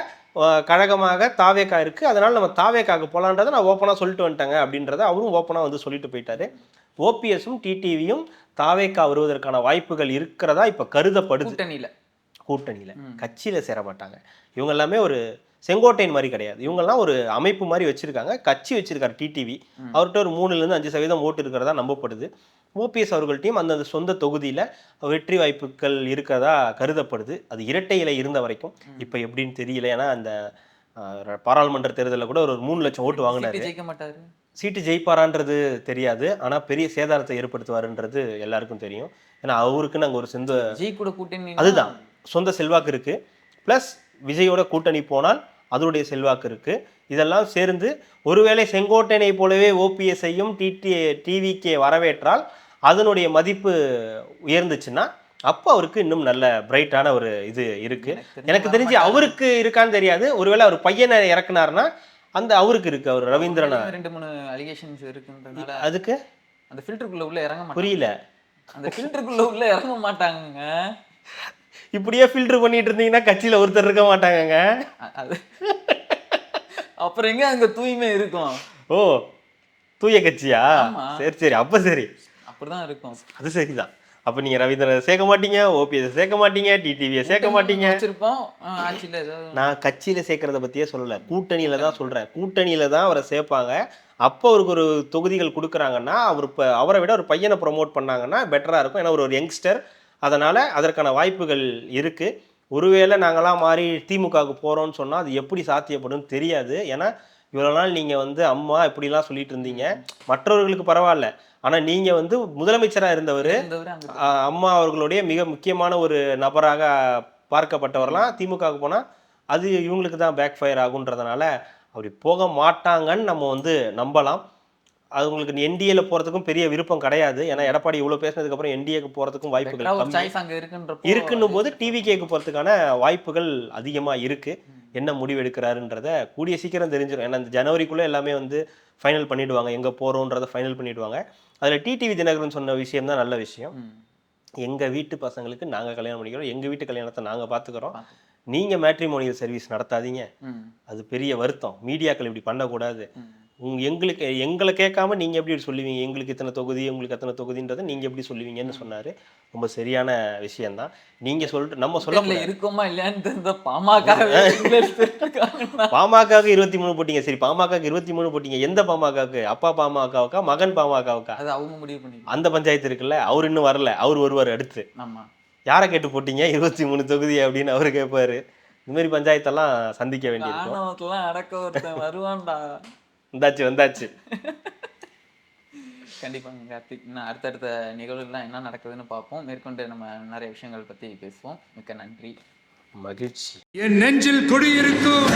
கழகமாக தாவேகா இருக்குது, அதனால் நம்ம தாவேகாவுக்கு போகலான்றதை நான் ஓப்பனாக சொல்லிட்டு வந்துட்டாங்க அப்படின்றத அவரும் ஓப்பனாக வந்து சொல்லிட்டு போயிட்டாரு. ஓபிஎஸும் டிடிவியும் தாவேகா வருவதற்கான வாய்ப்புகள் இருக்கிறதா இப்போ கருதப்படுது. கூட்டணியில் கட்சியில் சேர மாட்டாங்க இவங்க எல்லாமே. ஒரு செங்கோட்டையன் மாதிரி கிடையாது, இவங்கெல்லாம் ஒரு அமைப்பு மாதிரி வச்சிருக்காங்க, கட்சி வச்சிருக்காரு டிடிவி. அவர்கிட்ட ஒரு 3-5% ஓட்டு இருக்கிறதா நம்பப்படுது. ஓபிஎஸ் அவர்கள்ட்டையும் அந்தந்த சொந்த தொகுதியில் வெற்றி வாய்ப்புகள் இருக்கிறதா கருதப்படுது. அது இரட்டை இலை இருந்த வரைக்கும். இப்போ எப்படின்னு தெரியல. ஏன்னா அந்த பாராளுமன்ற தேர்தலில் கூட ஒரு 3 லட்சம் ஓட்டு வாங்கினாரு. சீட்டு ஜெயிப்பாரான்றது தெரியாது, ஆனால் பெரிய சேதாரத்தை ஏற்படுத்துவாருன்றது எல்லாருக்கும் தெரியும். ஏன்னா அவருக்குன்னு அங்கே ஒரு அதுதான் சொந்த செல்வாக்கு இருக்கு. ப்ளஸ் விஜயோட கூட்டணி போனால் அதனுடைய செல்வாக்கு இருக்கு. இதெல்லாம் சேர்ந்து ஒருவேளை செங்கோட்டையனை போலவே ஓபிஎஸ்ஐயும் டிவிகே வரவேற்றால் அதனுடைய மதிப்பு உயர்ந்துச்சுன்னா அப்போ அவருக்கு இன்னும் நல்ல பிரைட்டான ஒரு இது இருக்கு. எனக்கு தெரிஞ்சு அவருக்கு இருக்கான்னு தெரியாது. ஒருவேளை அவர் பையனை இறக்குனாருன்னா அந்த அவருக்கு இருக்கு. அவர் ரவீந்திரன் 2-3 அலிகேஷன்ஸ் இருக்குன்றதுனால அதுக்கு அந்த ஃபில்டருக்குள்ள உள்ள இறங்க மாட்டாங்க. புரியல, அந்த ஃபில்டருக்குள்ள உள்ள இறங்க மாட்டாங்க. இப்படியே ஃபில்டர் பண்ணிட்டு இருந்தீங்கன்னா கட்சியில ஒருத்தர் இருக்க மாட்டாங்க. அப்புறம் எங்க அங்க தூய்மை இருக்கும்? ஓ, தூய கட்சியா? சரி சரி, அப்ப சரி, அப்படிதான் இருக்கும். அது சரிதான். அப்ப நீங்க ரவீந்திரன் சேர்க்க மாட்டீங்க, ஓபிஎஸ் சேர்க்க மாட்டீங்க, டிடிவியை சேர்க்க மாட்டீங்க. நான் கட்சியில சேர்க்கறத பத்தியே சொல்லல, கூட்டணியில தான் சொல்றேன். கூட்டணியில தான் அவரை சேர்ப்பாங்க. அப்போ அவருக்கு ஒரு தொகுதிகள் கொடுக்குறாங்கன்னா, அவர் இப்போ அவரை விட ஒரு பையனை ப்ரொமோட் பண்ணாங்கன்னா பெட்டரா இருக்கும். ஏன்னா ஒரு யங்ஸ்டர், அதனால அதற்கான வாய்ப்புகள் இருக்கு. ஒருவேளை நாங்களாம் மாறி திமுகவுக்கு போறோம்னு சொன்னா அது எப்படி சாத்தியப்படும் தெரியாது. ஏன்னா இவ்வளவு நாள் நீங்க வந்து அம்மா இப்படிலாம் சொல்லிட்டு இருந்தீங்க, மற்றவர்களுக்கு பரவாயில்ல, ஆனா நீங்க வந்து முதலமைச்சரா இருந்தவர், அம்மா அவர்களுடைய மிக முக்கியமான ஒரு நபராக பார்க்கப்பட்டவரெல்லாம் திமுகவுக்கு போனா அது இவங்களுக்கு தான் பேக் ஃபயர் ஆகுன்றதுனால அப்படி போக மாட்டாங்கன்னு நம்ம வந்து நம்பலாம். அது உங்களுக்கு என்டிஏல போறதுக்கும் பெரிய விருப்பம் கிடையாது. ஏன்னா எடப்பாடி இவ்வளவு பேசினதுக்கு அப்புறம் என்டிஏக்கு போறதுக்கும் வாய்ப்புகள் இருக்குன்னும் போது டிவிகேக்கு போறதுக்கான வாய்ப்புகள் அதிகமா இருக்கு. என்ன முடிவு எடுக்கிறாருன்றத கூடிய சீக்கிரம் தெரிஞ்சிடும். ஏன்னா இந்த ஜனவரிக்குள்ள எல்லாமே வந்து ஃபைனல் பண்ணிடுவாங்க, எங்க போறோன்றதை ஃபைனல் பண்ணிடுவாங்க. அதுல டிடிவி தினகரன் சொன்ன விஷயம் தான் நல்ல விஷயம். எங்க வீட்டு பசங்களுக்கு நாங்க கல்யாணம் பண்ணிக்கிறோம், எங்க வீட்டு கல்யாணத்தை நாங்க பாத்துக்கிறோம், நீங்க மேட்ரிமோனியல் சர்வீஸ் நடத்தாதீங்க. அது பெரிய வருத்தம். மீடியாக்கள் இப்படி பண்ணக்கூடாது. எங்களை கேட்காம நீங்க எப்படி சொல்லுவீங்க, எங்களுக்கு இத்தனை தொகுதி உங்களுக்கு எத்தனை தொகுதின்றதை நீங்க எப்படி சொல்லுவீங்கன்னு சொன்னாரு. ரொம்ப சரியான விஷயம்தான். நீங்க சொல்லிட்டு நம்ம சொல்ல இருக்கோமா இல்லையான்னு பாமக 23 போட்டீங்க. சரி, பாமக 23 போட்டீங்க. எந்த பாமகவுக்கு? அப்பா பாமகவுக்கா, மகன் பாமகவுக்கா? அது அவங்க முடிவு பண்ணி அந்த பஞ்சாயத்து இருக்குல்ல, அவர் இன்னும் வரல, அவர் வருவார் அடுத்து. யாரை கேட்டு போட்டீங்க 23 தொகுதி அப்படின்னு அவரு கேட்பாரு. இந்த மாதிரி பஞ்சாயத்தெல்லாம் சந்திக்க வேண்டியிருக்கும். வருவான்டா. வந்தாச்சு. கண்டிப்பாங்க கார்த்திக். அடுத்தடுத்த நிகழ்வுலாம் என்ன நடக்குதுன்னு பார்ப்போம். மேற்கொண்டு நம்ம நிறைய விஷயங்கள் பற்றி பேசுவோம். மிக்க நன்றி, மகிழ்ச்சி. என் நெஞ்சில் குடியிருக்கும்